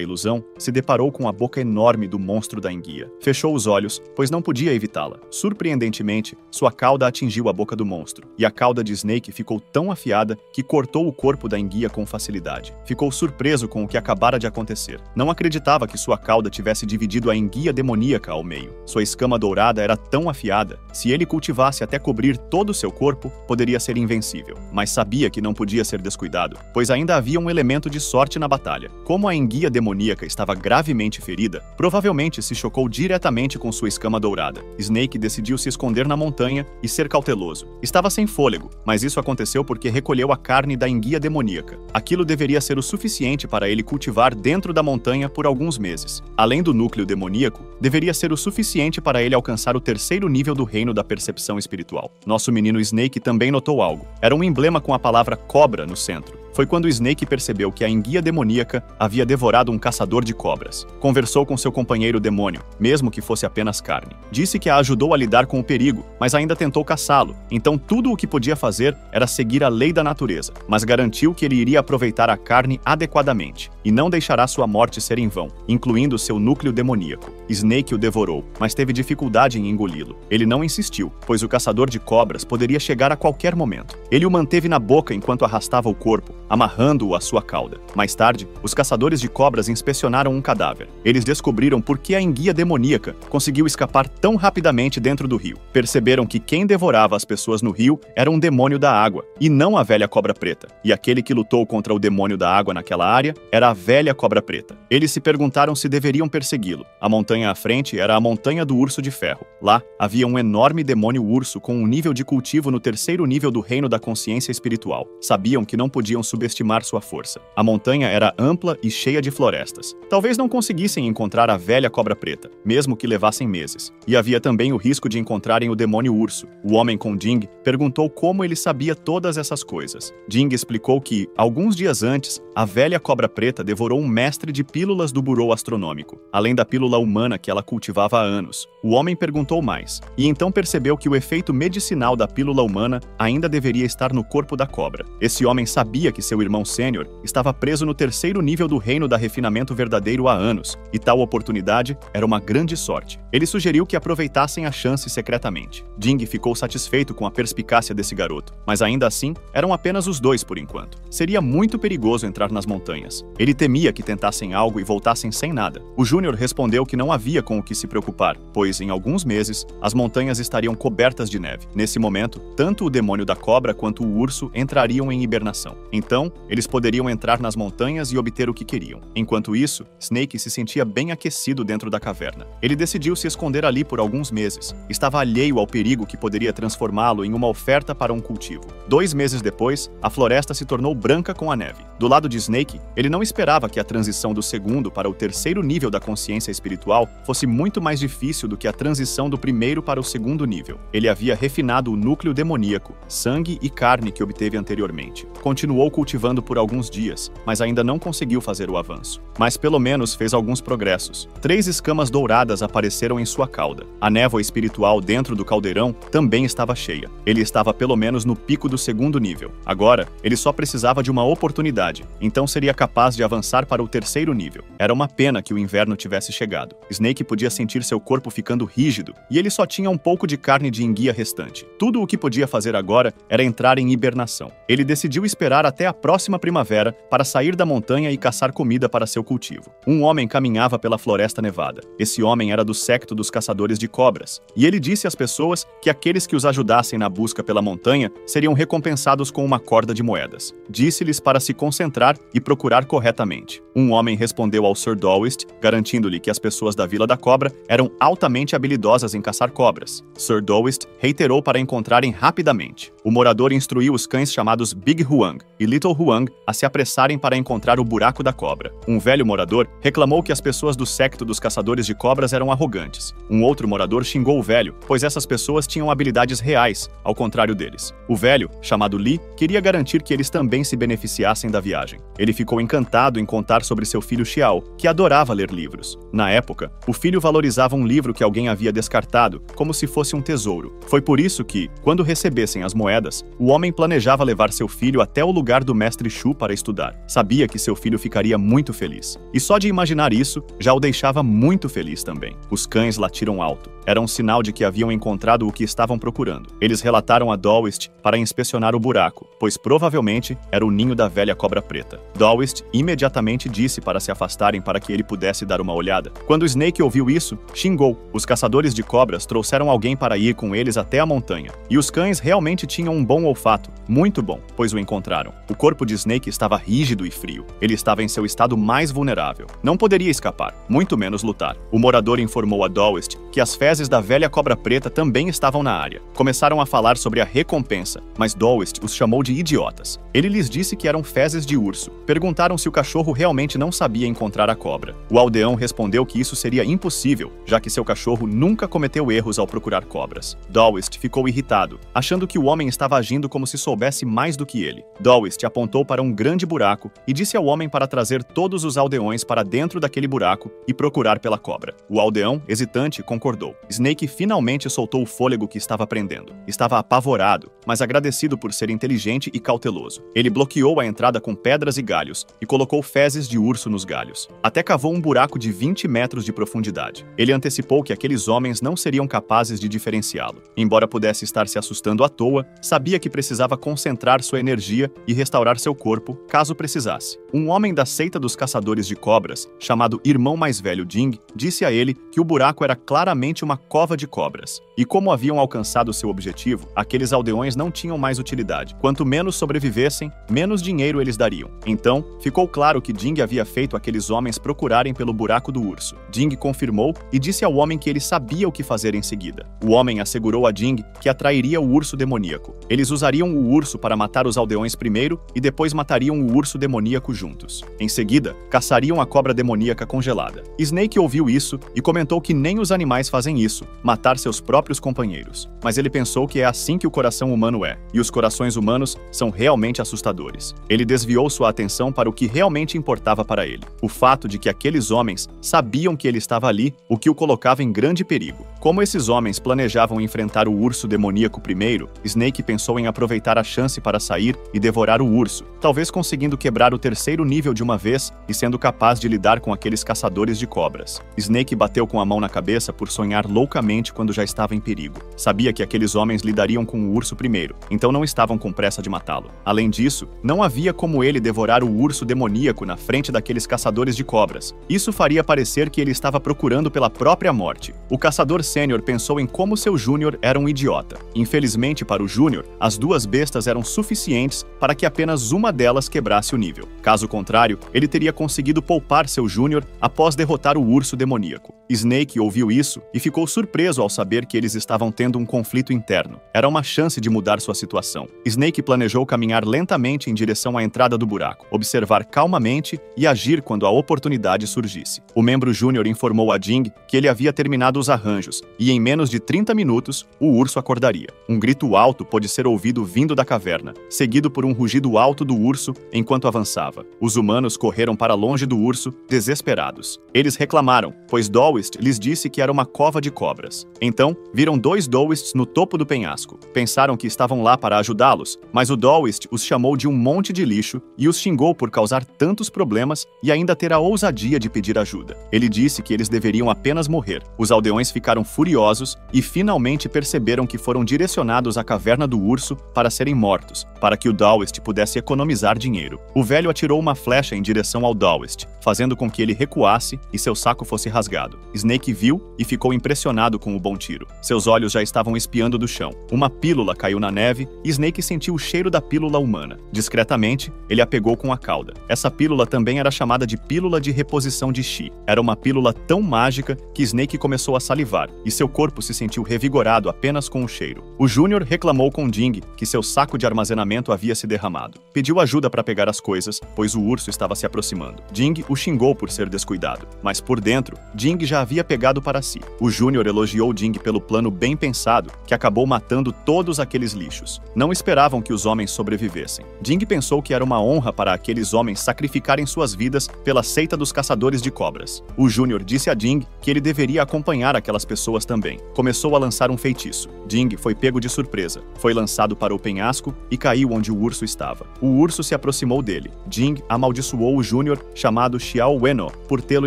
Speaker 1: ilusão, se deparou com a boca enorme do monstro da enguia. Fechou os olhos, pois não podia evitá-la. Surpreendentemente, sua cauda atingiu a boca do monstro, e a cauda de Snake ficou tão afiada que cortou o corpo da enguia com facilidade. Ficou surpreso com o que acabara de acontecer. Não acreditava que sua cauda tivesse dividido a enguia demoníaca ao meio. Sua escama dourada era tão afiada, se ele cultivasse até cobrir todo o seu corpo, poderia ser invencível. Mas sabia que não podia ser descuidado, pois ainda havia um elemento de sorte na batalha. Como a enguia demoníaca estava gravemente ferida, provavelmente se chocou diretamente com sua escama dourada. Snake decidiu se esconder na montanha e ser cauteloso. Estava sem fôlego, mas isso aconteceu porque recolheu a carne da enguia demoníaca. Aquilo deveria ser o suficiente para ele cultivar dentro da montanha por alguns meses. Além do núcleo demoníaco, deveria ser o suficiente para ele alcançar o 3º nível do reino da percepção espiritual. Nosso menino Snake também notou algo. Era um emblema com a palavra cobra no centro. Foi quando Snake percebeu que a enguia demoníaca havia devorado um caçador de cobras. Conversou com seu companheiro demônio, mesmo que fosse apenas carne. Disse que a ajudou a lidar com o perigo, mas ainda tentou caçá-lo. Então tudo o que podia fazer era seguir a lei da natureza, mas garantiu que ele iria aproveitar a carne adequadamente e não deixará sua morte ser em vão, incluindo seu núcleo demoníaco. Snake o devorou, mas teve dificuldade em engoli-lo. Ele não insistiu, pois o caçador de cobras poderia chegar a qualquer momento. Ele o manteve na boca enquanto arrastava o corpo, amarrando-o à sua cauda. Mais tarde, os caçadores de cobras inspecionaram um cadáver. Eles descobriram por que a enguia demoníaca conseguiu escapar tão rapidamente dentro do rio. Perceberam que quem devorava as pessoas no rio era um demônio da água, e não a velha cobra preta. E aquele que lutou contra o demônio da água naquela área era a velha cobra preta. Eles se perguntaram se deveriam persegui-lo. A montanha à frente era a montanha do urso de ferro. Lá, havia um enorme demônio urso com um nível de cultivo no 3º nível do reino da consciência espiritual. Sabiam que não podiam subestimar sua força. A montanha era ampla e cheia de florestas. Talvez não conseguissem encontrar a velha cobra preta, mesmo que levassem meses. E havia também o risco de encontrarem o demônio urso. O homem com Ding perguntou como ele sabia todas essas coisas. Ding explicou que, alguns dias antes, a velha cobra preta devorou um mestre de pílulas do burô astronômico, além da pílula humana que ela cultivava há anos. O homem perguntou mais, e então percebeu que o efeito medicinal da pílula humana ainda deveria estar no corpo da cobra. Esse homem sabia que seu irmão sênior estava preso no 3º nível do reino da refinamento verdadeiro há anos, e tal oportunidade era uma grande sorte. Ele sugeriu que aproveitassem a chance secretamente. Ding ficou satisfeito com a perspicácia desse garoto. garoto, mas ainda assim, eram apenas os dois por enquanto. Seria muito perigoso entrar nas montanhas. Ele temia que tentassem algo e voltassem sem nada. O Júnior respondeu que não havia com o que se preocupar, pois em alguns meses, as montanhas estariam cobertas de neve. Nesse momento, tanto o demônio da cobra quanto o urso entrariam em hibernação. Então, eles poderiam entrar nas montanhas e obter o que queriam. Enquanto isso, Snake se sentia bem aquecido dentro da caverna. Ele decidiu se esconder ali por alguns meses. Estava alheio ao perigo que poderia transformá-lo em uma oferta para um cultivo. 2 meses depois, a floresta se tornou branca com a neve. Do lado de Snake, ele não esperava que a transição do segundo para o terceiro nível da consciência espiritual fosse muito mais difícil do que a transição do primeiro para o segundo nível. Ele havia refinado o núcleo demoníaco, sangue e carne que obteve anteriormente. Continuou cultivando por alguns dias, mas ainda não conseguiu fazer o avanço. Mas pelo menos fez alguns progressos. 3 escamas douradas apareceram em sua cauda. A névoa espiritual dentro do caldeirão também estava cheia. Ele estava pelo menos no pico do segundo nível. Agora, ele só precisava de uma oportunidade, então seria capaz de avançar para o terceiro nível. Era uma pena que o inverno tivesse chegado. Snake podia sentir seu corpo ficando rígido, e ele só tinha um pouco de carne de enguia restante. Tudo o que podia fazer agora era entrar em hibernação. Ele decidiu esperar até a próxima primavera para sair da montanha e caçar comida para seu cultivo. Um homem caminhava pela floresta nevada. Esse homem era do séquito dos caçadores de cobras, e ele disse às pessoas que aqueles que os ajudassem na busca pela montanha seriam recompensados com uma corda de moedas. Disse-lhes para se concentrar e procurar corretamente. Um homem respondeu ao Sr. Dowist, garantindo-lhe que as pessoas da Vila da Cobra eram altamente habilidosas em caçar cobras. Sr. Dowist reiterou para encontrarem rapidamente. O morador instruiu os cães chamados Big Huang e Little Huang a se apressarem para encontrar o buraco da cobra. Um velho morador reclamou que as pessoas do séquito dos caçadores de cobras eram arrogantes. Um outro morador xingou o velho, pois essas pessoas tinham habilidades reais, ao contrário deles. O velho, chamado Lee, queria garantir que eles também se beneficiassem da viagem. Ele ficou encantado em contar sobre seu filho Xiao, que adorava ler livros. Na época, o filho valorizava um livro que alguém havia descartado, como se fosse um tesouro. Foi por isso que, quando recebessem as moedas, o homem planejava levar seu filho até o lugar do mestre Shu para estudar. Sabia que seu filho ficaria muito feliz. E só de imaginar isso, já o deixava muito feliz também. Os cães latiram alto. Era um sinal de que haviam encontrado o que estavam procurando. Eles relataram a Dowist para inspecionar o buraco, pois provavelmente era o ninho da velha cobra preta. Dowist imediatamente disse para se afastarem para que ele pudesse dar uma olhada. Quando Snake ouviu isso, xingou. Os caçadores de cobras trouxeram alguém para ir com eles até a montanha. E os cães realmente tinham um bom olfato, muito bom, pois o encontraram. O corpo de Snake estava rígido e frio. Ele estava em seu estado mais vulnerável. Não poderia escapar, muito menos lutar. O morador informou a Dowist que as fezes da velha cobra preta também estavam na área. Começaram a falar sobre a recompensa, mas Dowist os chamou de idiotas. Ele lhes disse que eram fezes de urso. Perguntaram se o cachorro realmente não sabia encontrar a cobra. O aldeão respondeu que isso seria impossível, já que seu cachorro nunca cometeu erros ao procurar cobras. Dowist ficou irritado, achando que o homem estava agindo como se soubesse mais do que ele. Dowist apontou para um grande buraco e disse ao homem para trazer todos os aldeões para dentro daquele buraco e procurar pela cobra. O aldeão, hesitante, concordou. Snake finalmente soltou o fôlego que estava prendendo. Estava apavorado, mas agradecido por ser inteligente e cauteloso. Ele bloqueou a entrada com pedras e galhos e colocou fezes de urso nos galhos. Até cavou um buraco de 20 metros de profundidade. Ele antecipou que aqueles homens não seriam capazes de diferenciá-lo. Embora pudesse estar se assustando à toa, sabia que precisava concentrar sua energia e restaurar seu corpo, caso precisasse. Um homem da seita dos caçadores de cobras, chamado Irmão Mais Velho Ding, disse a ele que o buraco era claramente uma cova de cobras. E como haviam alcançado seu objetivo, aqueles aldeões não tinham mais utilidade. Quanto menos sobrevivessem, menos dinheiro eles dariam. Então, ficou claro que Ding havia feito aqueles homens procurarem pelo buraco do urso. Ding confirmou e disse ao homem que ele sabia o que fazer em seguida. O homem assegurou a Ding que atrairia o urso demoníaco. Eles usariam o urso para matar os aldeões primeiro e depois matariam o urso demoníaco juntos. Em seguida, caçariam a cobra demoníaca congelada. Snake ouviu isso e comentou que nem os animais fazem isso, matar seus próprios companheiros. Mas ele pensou que é assim que o coração humano é, e os corações humanos são realmente assustadores. Ele desviou sua atenção para o que realmente importava para ele: o fato de que aqueles homens sabiam que ele estava ali, o que o colocava em grande perigo. Como esses homens planejavam enfrentar o urso demoníaco primeiro, Snake pensou em aproveitar a chance para sair e devorar o urso, talvez conseguindo quebrar o terceiro nível de uma vez e sendo capaz de lidar com aqueles caçadores de cobras. Snake bateu com a mão na cabeça por sonhar loucamente quando já estava em perigo. Sabia que aqueles homens lidariam com o urso primeiro, então não estavam com pressa de matá-lo. Além disso, não havia como ele devorar o urso demoníaco na frente daqueles caçadores de cobras. Isso faria parecer que ele estava procurando pela própria morte. O caçador sênior pensou em como seu Júnior era um idiota. Infelizmente para o Júnior, as duas bestas eram suficientes para que apenas uma delas quebrasse o nível. Caso contrário, ele teria conseguido poupar seu Júnior após derrotar o urso demoníaco. Snake ouviu isso e ficou surpreso ao saber que eles estavam tendo um conflito interno. Era uma chance de mudar sua situação. Snake planejou caminhar lentamente em direção à entrada do buraco, observar calmamente e agir quando a oportunidade surgisse. O membro Júnior informou a Jing que ele havia terminado os arranjos e em menos de 30 minutos, o urso acordaria. Um grito alto pôde ser ouvido vindo da caverna, seguido por um rugido alto do urso enquanto avançava. Os humanos correram para longe do urso, desesperados. Eles reclamaram, pois Daoist lhes disse que era uma cova de cobras. Então, viram dois Daoists no topo do penhasco. Pensaram que estavam lá para ajudá-los, mas o Daoist os chamou de um monte de lixo e os xingou por causar tantos problemas e ainda ter a ousadia de pedir ajuda. Ele disse que eles deveriam apenas morrer. Os aldeões ficaram furiosos e finalmente perceberam que foram direcionados à caverna do urso para serem mortos, para que o Daoist pudesse economizar dinheiro. O velho atirou uma flecha em direção ao Daoist, fazendo com que ele recuasse e seu saco fosse rasgado. Snake viu e ficou impressionado com o bom tiro. Seus olhos já estavam espiando do chão. Uma pílula caiu na neve e Snake sentiu o cheiro da pílula humana. Discretamente, ele a pegou com a cauda. Essa pílula também era chamada de pílula de reposição de Chi. Era uma pílula tão mágica que Snake começou a salivar e seu corpo se sentiu revigorado apenas com o cheiro. O Júnior reclamou com Jing que seu saco de armazenamento havia se derramado. Pediu ajuda para pegar as coisas, pois o urso estava se aproximando. Jing o xingou por ser descuidado, mas por dentro, Jing já havia pegado para si. O Júnior elogiou Jing pelo plano bem pensado, que acabou matando todos aqueles lixos. Não esperavam que os homens sobrevivessem. Jing pensou que era uma honra para aqueles homens sacrificarem suas vidas pela seita dos caçadores de cobras. O Júnior disse a Jing que ele deveria acompanhar aquelas pessoas também. Começou a lançar um feitiço. Jing foi pego de surpresa. Foi lançado para o penhasco e caiu onde o urso estava. O urso se aproximou dele. Jing amaldiçoou o Júnior, chamado Xiao Weno, por tê-lo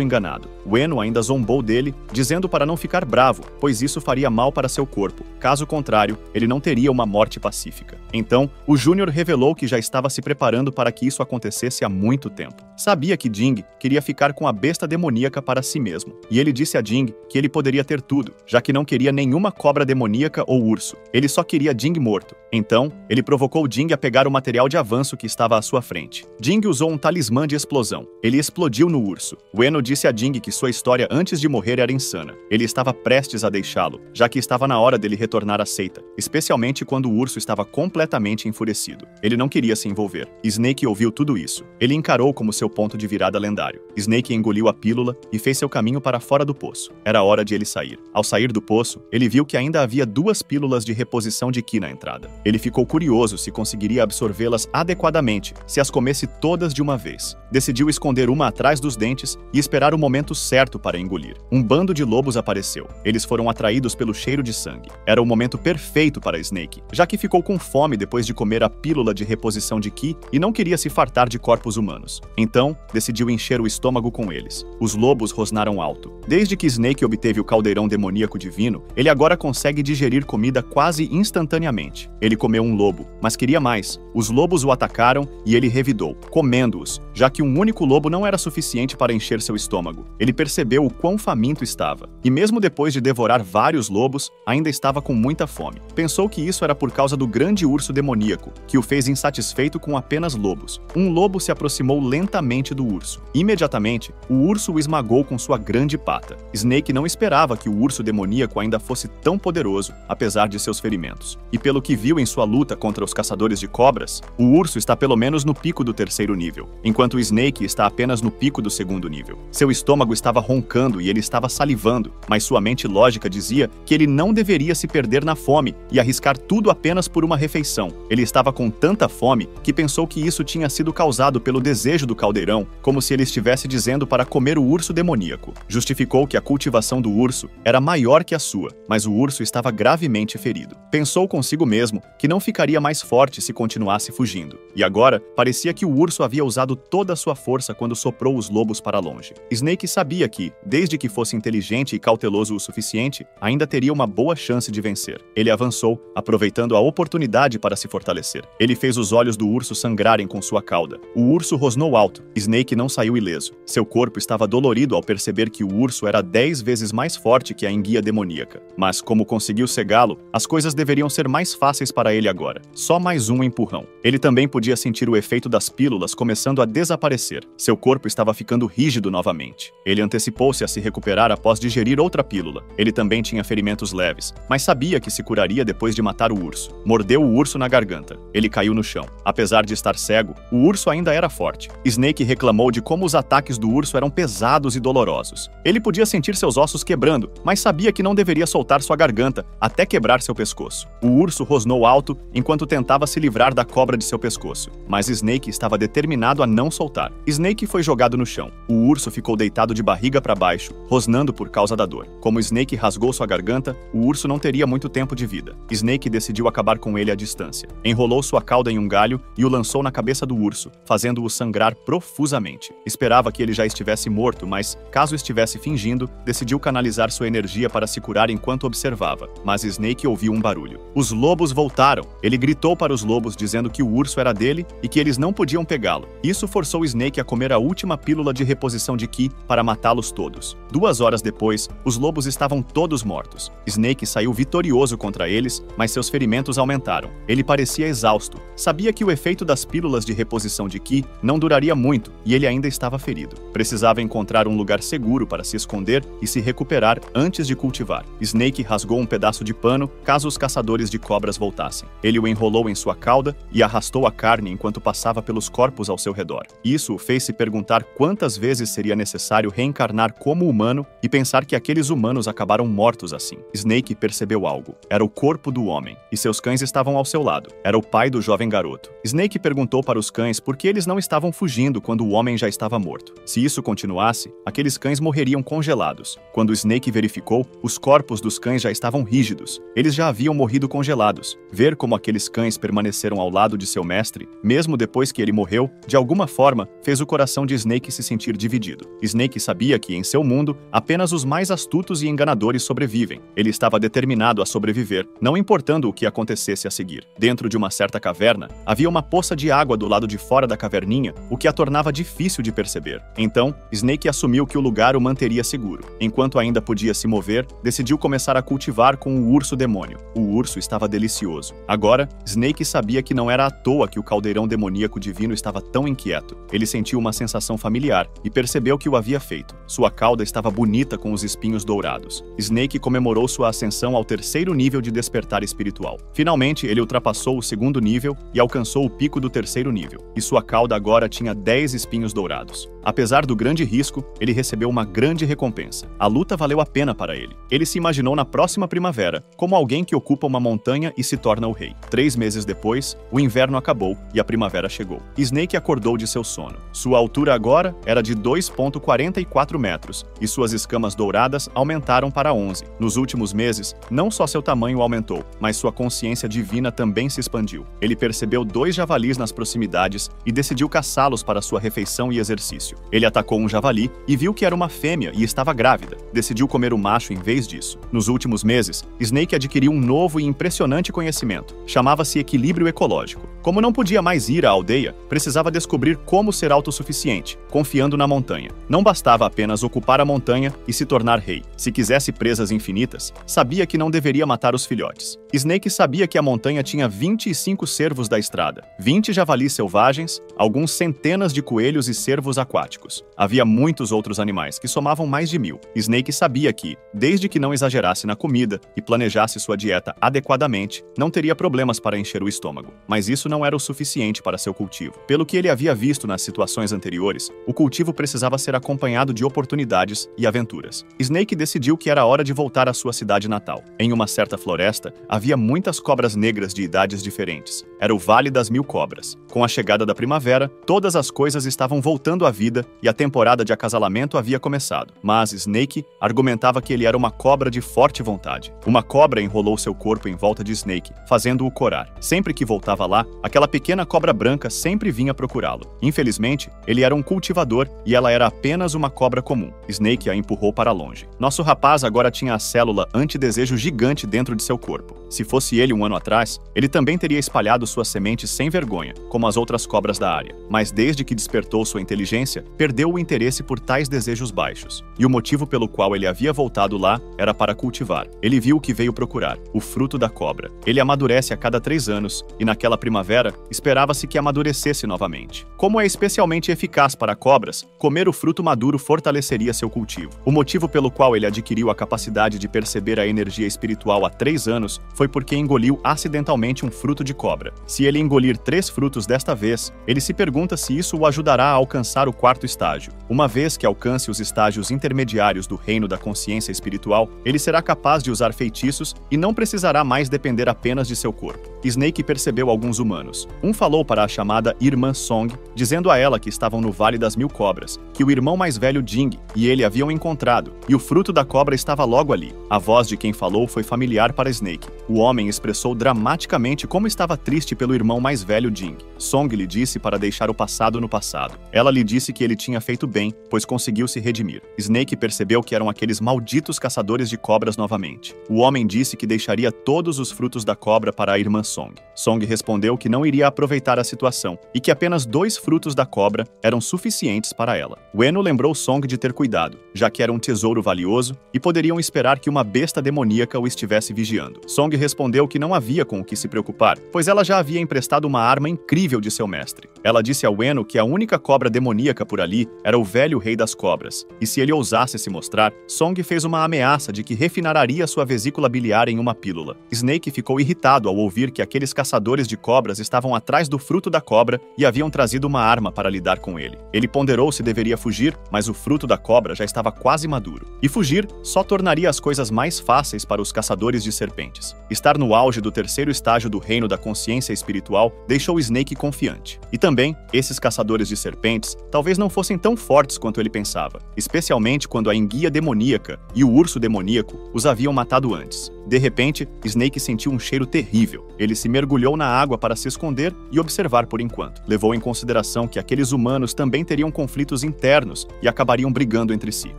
Speaker 1: enganado. Weno ainda zombou dele, dizendo para não ficar bravo, pois isso faria mal para seu corpo. Caso contrário, ele não teria uma morte pacífica. Então, o Júnior revelou que já estava se preparando para que isso acontecesse há muito tempo. Sabia que Jing queria ficar com a besta demoníaca para si mesmo, e ele disse a Jing que ele poderia ter tudo, já que não queria nenhuma cobra demoníaca ou urso. Ele só queria Jing morto. Então, ele provocou Jing a pegar o material de avanço que estava à sua frente. Jing usou um talismã de explosão. Ele explodiu no urso. Weno disse a Jing que sua história antes de morrer era insana. Ele estava prestes a deixá-lo, já que estava na hora dele retornar à seita, especialmente quando o urso estava completamente enfurecido. Ele não queria se envolver. Snake ouviu tudo isso. Ele encarou como seu ponto de virada lendário. Snake engoliu a pílula e fez seu caminho para fora do poço. Era hora de ele sair. Ao sair do poço, ele viu que ainda havia 2 pílulas de reposição de Ki na entrada. Ele ficou curioso se conseguiria absorvê-las adequadamente, se as comesse todas de uma vez. Decidiu esconder uma atrás dos dentes e esperar o momento certo para engolir. Um bando de lobos apareceu. Eles foram atraídos pelo cheiro de sangue. Era o momento perfeito para Snake, já que ficou com fome depois de comer a pílula de reposição de Ki e não queria se fartar de corpos humanos. Então, decidiu encher o estômago com eles. Os lobos rosnaram alto. Desde que Snake obteve o caldeirão demoníaco divino, ele agora consegue digerir comida quase instantaneamente. Ele comeu um lobo, mas queria mais. Os lobos o atacaram e ele revidou, comendo-os, já que um único lobo não era suficiente para encher seu estômago. Ele percebeu o quão faminto estava, e mesmo depois de devorar vários lobos, ainda estava com muita fome. Pensou que isso era por causa do grande urso demoníaco, que o fez insatisfeito com apenas lobos. Um lobo se aproximou lentamente do urso. Imediatamente, o urso o esmagou com sua grande pata. Snake não esperava que o urso demoníaco ainda fosse tão poderoso, apesar de seus ferimentos. E pelo que viu em sua luta contra os caçadores de cobras, o urso está pelo menos no pico do 3º nível, enquanto o Snake está apenas no pico do 2º nível. Seu estômago estava roncando e ele estava salivando, mas sua mente lógica dizia que ele não deveria se perder na fome e arriscar tudo apenas por uma refeição. Ele estava com tanta fome que pensou que isso tinha sido causado pelo desejo do caldeirão caldeirão como se ele estivesse dizendo para comer o urso demoníaco. Justificou que a cultivação do urso era maior que a sua, mas o urso estava gravemente ferido. Pensou consigo mesmo que não ficaria mais forte se continuasse fugindo. E agora, parecia que o urso havia usado toda a sua força quando soprou os lobos para longe. Snake sabia que, desde que fosse inteligente e cauteloso o suficiente, ainda teria uma boa chance de vencer. Ele avançou, aproveitando a oportunidade para se fortalecer. Ele fez os olhos do urso sangrarem com sua cauda. O urso rosnou alto. Snake não saiu ileso. Seu corpo estava dolorido ao perceber que o urso era 10 vezes mais forte que a enguia demoníaca. Mas, como conseguiu cegá-lo, as coisas deveriam ser mais fáceis para ele agora. Só mais um empurrão. Ele também podia sentir o efeito das pílulas começando a desaparecer. Seu corpo estava ficando rígido novamente. Ele antecipou-se a se recuperar após digerir outra pílula. Ele também tinha ferimentos leves, mas sabia que se curaria depois de matar o urso. Mordeu o urso na garganta. Ele caiu no chão. Apesar de estar cego, o urso ainda era forte. Snake reclamou de como os ataques do urso eram pesados e dolorosos. Ele podia sentir seus ossos quebrando, mas sabia que não deveria soltar sua garganta até quebrar seu pescoço. O urso rosnou alto enquanto tentava se livrar da cobra de seu pescoço, mas Snake estava determinado a não soltar. Snake foi jogado no chão. O urso ficou deitado de barriga para baixo, rosnando por causa da dor. Como Snake rasgou sua garganta, o urso não teria muito tempo de vida. Snake decidiu acabar com ele à distância. Enrolou sua cauda em um galho e o lançou na cabeça do urso, fazendo-o sangrar profusamente. Esperava que ele já estivesse morto, mas, caso estivesse fingindo, decidiu canalizar sua energia para se curar enquanto observava. Mas Snake ouviu um barulho. Os lobos voltaram. Ele gritou para os lobos dizendo que o urso era dele e que eles não podiam pegá-lo. Isso forçou Snake a comer a última pílula de reposição de Ki para matá-los todos. 2 horas depois, os lobos estavam todos mortos. Snake saiu vitorioso contra eles, mas seus ferimentos aumentaram. Ele parecia exausto. Sabia que o efeito das pílulas de reposição de Ki não duraria muito e ele ainda estava ferido. Precisava encontrar um lugar seguro para se esconder e se recuperar antes de cultivar. Snake rasgou um pedaço de pano caso os caçadores de cobras voltassem. Ele o enrolou em sua cauda e arrastou a carne enquanto passava pelos corpos ao seu redor. Isso o fez se perguntar quantas vezes seria necessário reencarnar como humano e pensar que aqueles humanos acabaram mortos assim. Snake percebeu algo. Era o corpo do homem, e seus cães estavam ao seu lado. Era o pai do jovem garoto. Snake perguntou para os cães por que eles não estavam fugindo quando o homem já estava morto. Se isso continuasse, aqueles cães morreriam congelados. Quando Snake verificou, os corpos dos cães já estavam rígidos. Eles já haviam morrido congelados. Ver como aqueles cães permaneceram ao lado de seu mestre, mesmo depois que ele morreu, de alguma forma, fez o coração de Snake se sentir dividido. Snake sabia que, em seu mundo, apenas os mais astutos e enganadores sobrevivem. Ele estava determinado a sobreviver, não importando o que acontecesse a seguir. Dentro de uma certa caverna, havia uma poça de água do lado de fora da caverninha, o que a tornava difícil de perceber. Então, Snake assumiu que o lugar o manteria seguro. Enquanto ainda podia se mover, decidiu começar a cultivar com o urso demônio. O urso estava delicioso. Agora, Snake sabia que não era à toa que o caldeirão demoníaco divino estava tão inquieto. Ele sentiu uma sensação familiar e percebeu que o havia feito. Sua cauda estava bonita com os espinhos dourados. Snake comemorou sua ascensão ao 3º nível de despertar espiritual. Finalmente, ele ultrapassou o 2º nível e alcançou o pico do 3º nível. E sua cauda agora tinha 10 espinhos dourados. Apesar do grande risco, ele recebeu uma grande recompensa. A luta valeu a pena para ele. Ele se imaginou na próxima primavera, como alguém que ocupa uma montanha e se torna o rei. 3 meses depois, o inverno acabou e a primavera chegou. Snake acordou de seu sono. Sua altura agora era de 2,44 metros e suas escamas douradas aumentaram para 11. Nos últimos meses, não só seu tamanho aumentou, mas sua consciência divina também se expandiu. Ele percebeu 2 javalis nas proximidades e decidiu caçá-los para sua refeição e exercício. Ele atacou um javali e viu que era uma fêmea e estava grávida. Decidiu comer o macho em vez disso. Nos últimos meses, Snake adquiriu um novo e impressionante conhecimento. Chamava-se equilíbrio ecológico. Como não podia mais ir à aldeia, precisava descobrir como ser autossuficiente, confiando na montanha. Não bastava apenas ocupar a montanha e se tornar rei. Se quisesse presas infinitas, sabia que não deveria matar os filhotes. Snake sabia que a montanha tinha 25 cervos da estrada, 20 javalis selvagens, alguns centenas de coelhos e cervos aquáticos. Havia muitos outros animais, que somavam mais de 1000. Snake sabia que, desde que não exagerasse na comida e planejasse sua dieta adequadamente, não teria problemas para encher o estômago. Mas isso não era o suficiente para seu cultivo. Pelo que ele havia visto nas situações anteriores, o cultivo precisava ser acompanhado de oportunidades e aventuras. Snake decidiu que era hora de voltar à sua cidade natal. Em uma certa floresta, havia muitas cobras negras de idades diferentes. Era o Vale das 1000 Cobras. Com a chegada da primavera, todas as coisas coisas estavam voltando à vida e a temporada de acasalamento havia começado. Mas Snake argumentava que ele era uma cobra de forte vontade. Uma cobra enrolou seu corpo em volta de Snake, fazendo-o corar. Sempre que voltava lá, aquela pequena cobra branca sempre vinha procurá-lo. Infelizmente, ele era um cultivador e ela era apenas uma cobra comum. Snake a empurrou para longe. Nosso rapaz agora tinha a célula antidesejo gigante dentro de seu corpo. Se fosse ele um ano atrás, ele também teria espalhado suas sementes sem vergonha, como as outras cobras da área. Mas desde que despertou sua inteligência, perdeu o interesse por tais desejos baixos. E o motivo pelo qual ele havia voltado lá era para cultivar. Ele viu o que veio procurar, o fruto da cobra. Ele amadurece a cada 3 anos, e naquela primavera, esperava-se que amadurecesse novamente. Como é especialmente eficaz para cobras, comer o fruto maduro fortaleceria seu cultivo. O motivo pelo qual ele adquiriu a capacidade de perceber a energia espiritual há 3 anos foi porque engoliu acidentalmente um fruto de cobra. Se ele engolir 3 frutos desta vez, ele se pergunta se isso o ajudará a alcançar o 4º estágio. Uma vez que alcance os estágios intermediários do reino da consciência espiritual, ele será capaz de usar feitiços e não precisará mais depender apenas de seu corpo. Snake percebeu alguns humanos. Um falou para a chamada Irmã Song, dizendo a ela que estavam no Vale das Mil Cobras, que o irmão mais velho Jing e ele haviam encontrado, e o fruto da cobra estava logo ali. A voz de quem falou foi familiar para Snake. O homem expressou dramaticamente como estava triste pelo irmão mais velho Jing. Song lhe disse para deixar o passado no passado. Ela lhe disse que ele tinha feito bem, pois conseguiu se redimir. Snake percebeu que eram aqueles malditos caçadores de cobras novamente. O homem disse que deixaria todos os frutos da cobra para a irmã Song. Song respondeu que não iria aproveitar a situação e que apenas 2 frutos da cobra eram suficientes para ela. Ueno lembrou Song de ter cuidado, já que era um tesouro valioso e poderiam esperar que uma besta demoníaca o estivesse vigiando. Song respondeu que não havia com o que se preocupar, pois ela já havia emprestado uma arma incrível de seu mestre. Ela disse a Ueno que a única cobra demoníaca por ali era o velho rei das cobras, e se ele ousasse se mostrar, Song fez uma ameaça de que refinararia sua vesícula biliar em uma pílula. Snake ficou irritado ao ouvir que aqueles caçadores de cobras estavam atrás do fruto da cobra e haviam trazido uma arma para lidar com ele. Ele ponderou se deveria fugir, mas o fruto da cobra já estava quase maduro. E fugir só tornaria as coisas mais fáceis para os caçadores de serpentes. Estar no auge do 3º estágio do reino da consciência espiritual deixou Snake confiante. E também, esses caçadores de serpentes talvez não fossem tão fortes quanto ele pensava, especialmente quando a enguia demoníaca e o urso demoníaco os haviam matado antes. De repente, Snake sentiu um cheiro terrível. Ele se mergulhou na água para se esconder e observar por enquanto. Levou em consideração que aqueles humanos também teriam conflitos internos e acabariam brigando entre si.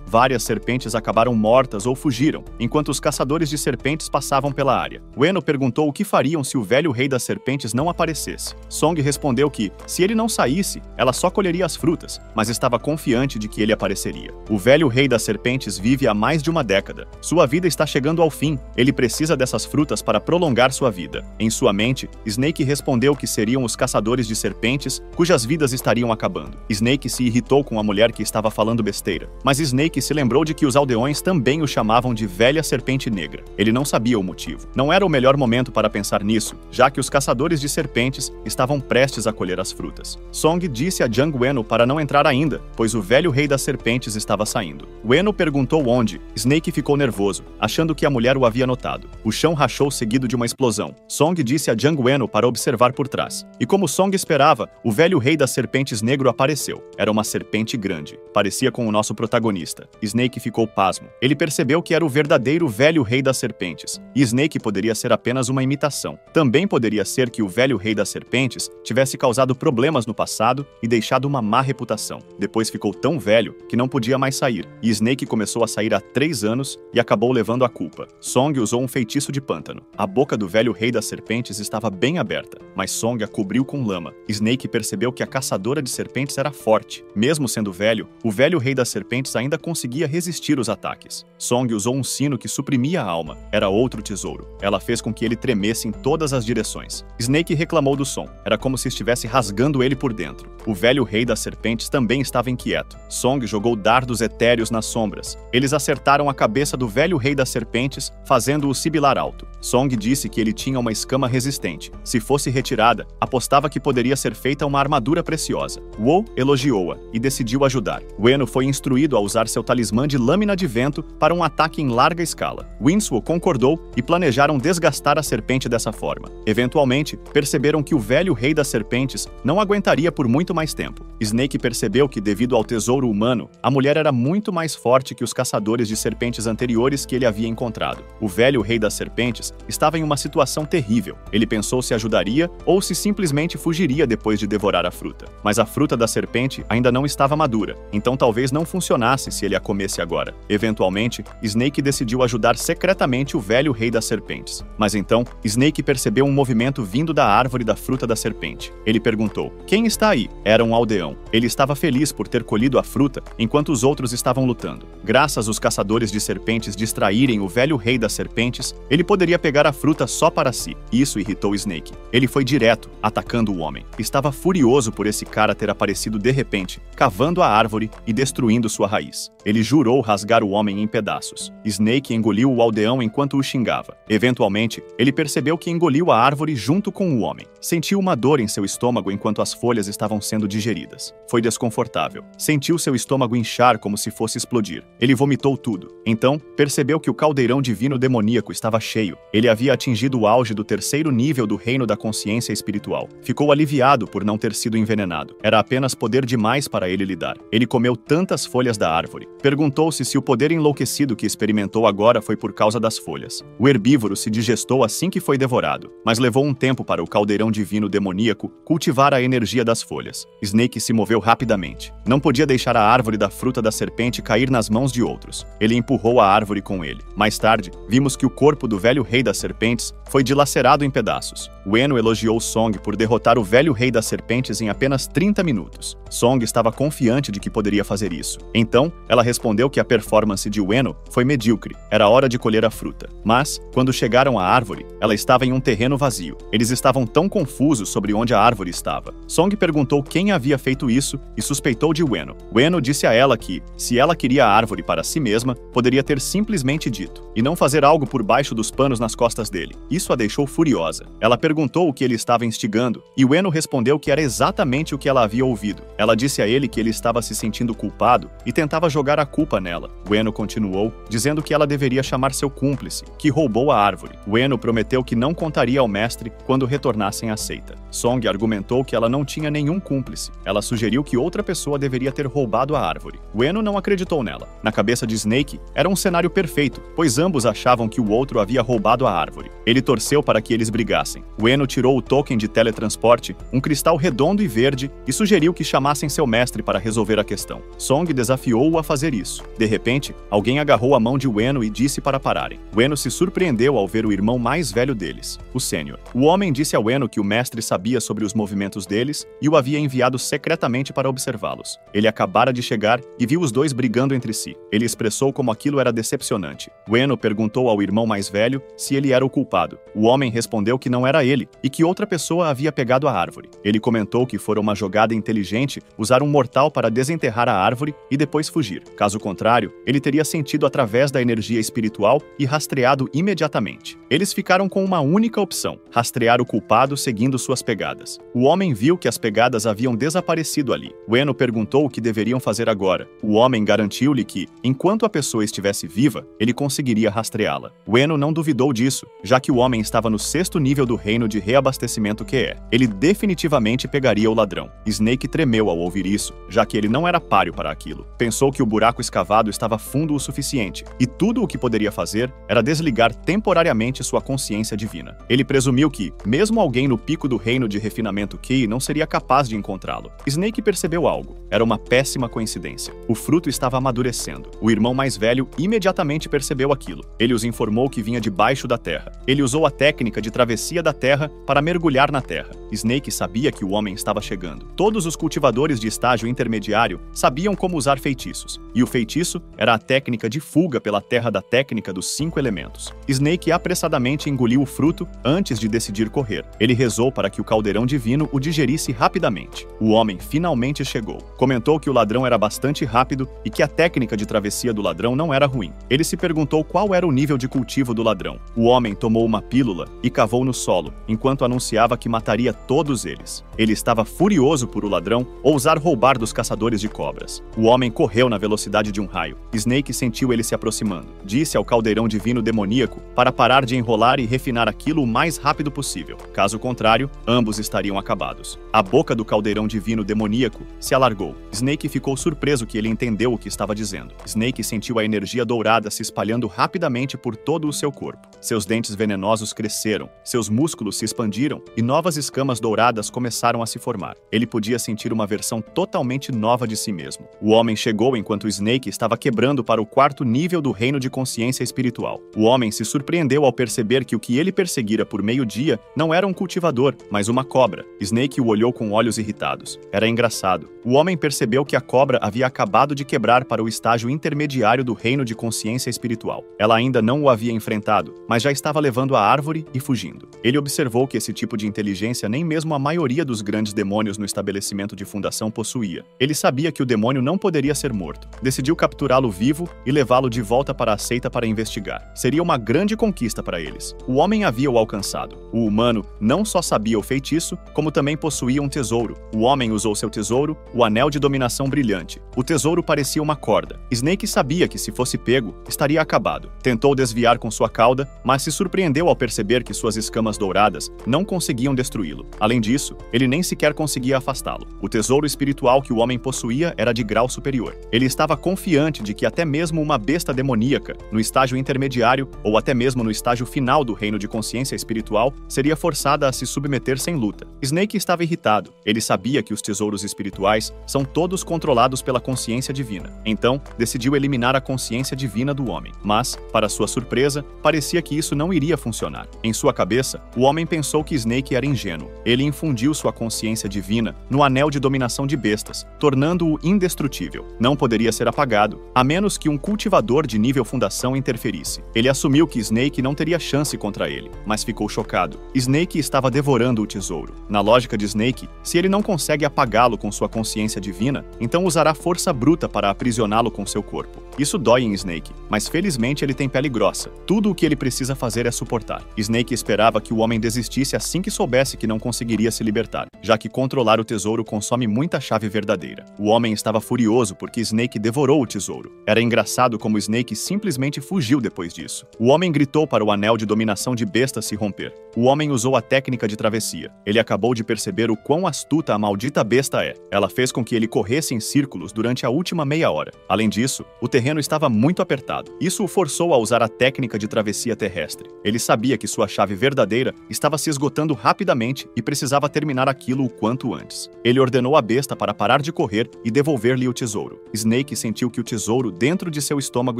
Speaker 1: Várias serpentes acabaram mortas ou fugiram, enquanto os caçadores de serpentes passavam pela área. Ueno perguntou o que fariam se o velho rei das serpentes não aparecesse. Song respondeu que, se ele não saísse, ela só colheria as frutas, mas estava confiante de que ele apareceria. O velho rei das serpentes vive há mais de uma década. Sua vida está chegando ao fim. Ele precisa dessas frutas para prolongar sua vida. Em sua mente, Snake respondeu que seriam os caçadores de serpentes cujas vidas estariam acabando. Snake se irritou com a mulher que estava falando besteira, mas Snake se lembrou de que os aldeões também o chamavam de velha serpente negra. Ele não sabia o motivo. Não era o melhor momento para pensar nisso, já que os caçadores de serpentes estavam prestes a colher as frutas. Song disse a Jiang Ueno para não entrar ainda, pois o velho rei das serpentes estava saindo. Ueno perguntou onde. Snake ficou nervoso, achando que a mulher o havia notado. O chão rachou seguido de uma explosão. Song disse a Jiang Ueno para observar por trás. E como Song esperava, o velho rei das serpentes negro apareceu. Era uma serpente grande. Parecia com o nosso protagonista. Snake ficou pasmo. Ele percebeu que era o verdadeiro velho rei das serpentes. E Snake poderia ser apenas uma imitação. Também poderia ser que o velho rei das serpentes tivesse causado problemas no passado e deixado uma má reputação. Depois ficou tão velho que não podia mais sair. E Snake começou a sair há 3 anos e acabou levando a culpa. Song usou um feitiço de pântano. A boca do velho rei das serpentes estava bem aberta, mas Song a cobriu com lama. Snake percebeu que a caçadora de serpentes era forte. Mesmo sendo velho, o velho rei das serpentes ainda conseguia resistir os ataques. Song usou um sino que suprimia a alma. Era outro tesouro. Ela fez com que ele tremesse em todas as direções. Snake reclamou do som. Era como se estivesse rasgando ele por dentro. O velho rei das serpentes também estava inquieto. Song jogou dardos etéreos nas sombras. Eles acertaram a cabeça do velho rei das serpentes, fazendo-o sibilar alto. Song disse que ele tinha uma escama resistente. Se fosse retirada, apostava que poderia ser feita uma armadura preciosa. Wu elogiou-a e decidiu ajudar. Ueno foi instruído a usar seu talismã de lâmina de vento para um ataque em larga escala. Winslow concordou e planejaram desgastar a serpente dessa forma. Eventualmente, perceberam que o velho rei das serpentes não aguentaria por muito mais tempo. Snake percebeu que, devido ao tesouro humano, a mulher era muito mais forte que os caçadores de serpentes anteriores que ele havia encontrado. O velho rei das serpentes estava em uma situação terrível. Ele pensou se ajudaria ou se simplesmente fugiria depois de devorar a fruta. Mas a fruta da serpente ainda não estava madura, então talvez não funcionasse se ele a comesse agora. Eventualmente, Snake decidiu ajudar secretamente o velho rei das serpentes. Mas então, Snake percebeu um movimento vindo da árvore da fruta da serpente. Ele perguntou: "Quem está aí?" Era um aldeão. Ele estava feliz por ter colhido a fruta enquanto os outros estavam lutando. Graças aos caçadores de serpentes distraírem o velho rei das serpentes, ele poderia pegar a fruta só para si. Isso irritou Snake. Ele foi direto, atacando o homem. Estava furioso por esse cara ter aparecido de repente, cavando a árvore e destruindo sua raiz. Ele jurou rasgar o homem em pedaços. Snake engoliu o aldeão enquanto o xingava. Eventualmente, ele percebeu que engoliu a árvore junto com o homem. Sentiu uma dor em seu estômago enquanto as folhas estavam sendo digeridas. Foi desconfortável. Sentiu seu estômago inchar como se fosse explodir. Ele vomitou tudo. Então, percebeu que o caldeirão divino demoníaco estava cheio. Ele havia atingido o auge do terceiro nível do reino da consciência espiritual. Ficou aliviado por não ter sido envenenado. Era apenas poder demais para ele lidar. Ele comeu tantas folhas da árvore. Perguntou-se se o poder enlouquecido que experimentou agora foi por causa das folhas. O herbívoro se digestou assim que foi devorado, mas levou um tempo para o caldeirão divino demoníaco cultivar a energia das folhas. Snake se moveu rapidamente. Não podia deixar a árvore da fruta da serpente cair nas mãos de outros. Ele empurrou a árvore com ele. Mais tarde, vimos que o corpo do velho rei das serpentes foi dilacerado em pedaços. Ueno elogiou Song por derrotar o velho rei das serpentes em apenas 30 minutos. Song estava confiante de que poderia fazer isso. Então, ela respondeu que a performance de Ueno foi medíocre. Era hora de colher a fruta. Mas, quando chegaram à árvore, ela estava em um terreno vazio. Eles estavam tão confusos sobre onde a árvore estava. Song perguntou quem havia feito isso e suspeitou de Ueno. Ueno disse a ela que, se ela queria a árvore para si mesma, poderia ter simplesmente dito, e não fazer algo por baixo dos panos nas costas dele. Isso a deixou furiosa. Ela perguntou o que ele estava instigando, e Ueno respondeu que era exatamente o que ela havia ouvido. Ela disse a ele que ele estava se sentindo culpado e tentava jogar a culpa nela. Ueno continuou, dizendo que ela deveria chamar seu cúmplice, que roubou a árvore. Ueno prometeu que não contaria ao mestre quando retornassem à seita. Song argumentou que ela não tinha nenhum cúmplice. Ela sugeriu que outra pessoa deveria ter roubado a árvore. Ueno não acreditou nela. Na cabeça de Snake, era um cenário perfeito, pois ambos achavam que o outro havia roubado a árvore. Ele torceu para que eles brigassem. Ueno tirou o token de teletransporte, um cristal redondo e verde, e sugeriu que chamassem seu mestre para resolver a questão. Song desafiou-o a fazer isso. De repente, alguém agarrou a mão de Ueno e disse para pararem. Ueno se surpreendeu ao ver o irmão mais velho deles, o Sênior. O homem disse a Ueno que o mestre sabia sobre os movimentos deles e o havia enviado secretamente para observá-los. Ele acabara de chegar e viu os dois brigando entre si. Ele expressou como aquilo era decepcionante. Ueno perguntou ao irmão mais velho se ele era o culpado. O homem respondeu que não era ele e que outra pessoa havia pegado a árvore. Ele comentou que fora uma jogada inteligente usar um mortal para desenterrar a árvore e depois fugir. Caso contrário, ele teria sentido através da energia espiritual e rastreado imediatamente. Eles ficaram com uma única opção: rastrear o culpado seguindo suas pegadas. O homem viu que as pegadas haviam desaparecido ali. Ueno perguntou o que deveriam fazer agora. O homem garantiu-lhe que, enquanto a pessoa estivesse viva, ele conseguiria rastreá-la. Ueno não duvidou disso, já que o homem estava no 6º nível do reino de reabastecimento que é. Ele definitivamente pegaria o ladrão. Snake tremeu ao ouvir isso, já que ele não era páreo para aquilo. Pensou que o buraco escavado estava fundo o suficiente, e tudo o que poderia fazer era desligar temporariamente sua consciência divina. Ele presumiu que, mesmo alguém no pico do reino de refinamento Ki não seria capaz de encontrá-lo. Snake percebeu algo. Era uma péssima coincidência. O fruto estava amadurecendo. O irmão mais velho imediatamente percebeu aquilo. Ele os informou que vinha debaixo da terra. Ele usou a técnica de travessia da terra para mergulhar na terra. Snake sabia que o homem estava chegando. Todos os cultivadores de estágio intermediário sabiam como usar feitiços, e o feitiço era a técnica de fuga pela terra da técnica dos 5 elementos. Snake apressadamente engoliu o fruto antes de decidir correr. Ele rezou para que o caldeirão divino o digerisse rapidamente. O homem finalmente chegou. Comentou que o ladrão era bastante rápido e que a técnica de travessia do ladrão não era ruim. Ele se perguntou qual era o nível de cultivo do ladrão. O homem tomou uma pílula e cavou no solo, enquanto anunciava que mataria todos eles. Ele estava furioso por o ladrão ousar roubar dos caçadores de cobras. O homem correu na velocidade de um raio. Snake sentiu ele se aproximando. Disse ao caldeirão divino demoníaco para parar de enrolar e refinar aquilo o mais rápido possível. Caso contrário, ambos estariam acabados. A boca do caldeirão divino demoníaco se alargou. Snake ficou surpreso que ele entendeu o que estava dizendo. Snake sentiu a energia dourada se espalhando rapidamente por todo o seu corpo. Seus dentes venenosos cresceram, seus músculos se expandiram e novas escamas douradas começaram a se formar. Ele podia sentir uma versão totalmente nova de si mesmo. O homem chegou enquanto Snake estava quebrando para o quarto nível do reino de consciência espiritual. O homem se surpreendeu ao perceber que o que ele perseguira por meio-dia não era um cultivador, mas uma cobra. Snake o olhou com olhos irritados. Era engraçado. O homem percebeu que a cobra havia acabado de quebrar para o estágio intermediário do reino de consciência espiritual. Ela ainda não o havia enfrentado, mas já estava levando a árvore e fugindo. Ele observou que esse tipo de inteligência nem mesmo a maioria dos grandes demônios no estabelecimento de fundação possuía. Ele sabia que o demônio não poderia ser morto. Decidiu capturá-lo vivo e levá-lo de volta para a seita para investigar. Seria uma grande conquista para eles. O homem havia o alcançado. O humano não só sabia o feitiço, como também possuía um tesouro. O homem usou seu tesouro, o anel de dominação brilhante. O tesouro parecia uma corda. Snake sabia que, se fosse pego, estaria acabado. Tentou desviar com sua cauda, mas se surpreendeu ao perceber que suas escamas douradas não conseguiam destruí-lo. Além disso, ele nem sequer conseguia afastá-lo. O tesouro espiritual que o homem possuía era de grau superior. Ele estava confiante de que até mesmo uma besta demoníaca, no estágio intermediário ou até mesmo no estágio final do reino de consciência espiritual, seria forçada a se submeter sem luta. Snake estava irritado. Ele sabia que os tesouros espirituais são todos controlados pela consciência divina. Então, decidiu eliminar a consciência divina do homem. Mas, para sua surpresa, parecia que isso não iria funcionar. Em sua cabeça, o homem pensou que Snake era ingênuo. Ele infundiu sua consciência divina no anel de dominação de bestas, tornando-o indestrutível. Não poderia ser apagado, a menos que um cultivador de nível fundação interferisse. Ele assumiu que Snake não teria chance contra ele, mas ficou chocado. Snake estava devorando o tesouro. Na lógica de Snake, se ele não consegue apagá-lo com sua consciência divina, então usará força bruta para aprisioná-lo com seu corpo. Isso dói em Snake, mas felizmente ele tem pele grossa. Tudo o que ele precisa fazer é suportar. Snake esperava que o homem desistisse assim que soubesse que não conseguiria se libertar, já que controlar o tesouro consome muita chave verdadeira. O homem estava furioso porque Snake devorou o tesouro. Era engraçado como Snake simplesmente fugiu depois disso. O homem gritou para o anel de dominação de bestas se romper. O homem usou a técnica de travessia. Ele acabou de perceber o quão astuta a maldita besta é. Ela fez com que ele corresse em círculos durante a última meia hora. Além disso, o terreno estava muito apertado. Isso o forçou a usar a técnica de travessia terrestre. Ele sabia que sua chave verdadeira estava se esgotando rapidamente e precisava terminar aquilo o quanto antes. Ele ordenou a besta para parar de correr e devolver-lhe o tesouro. Snake sentiu que o tesouro dentro de seu estômago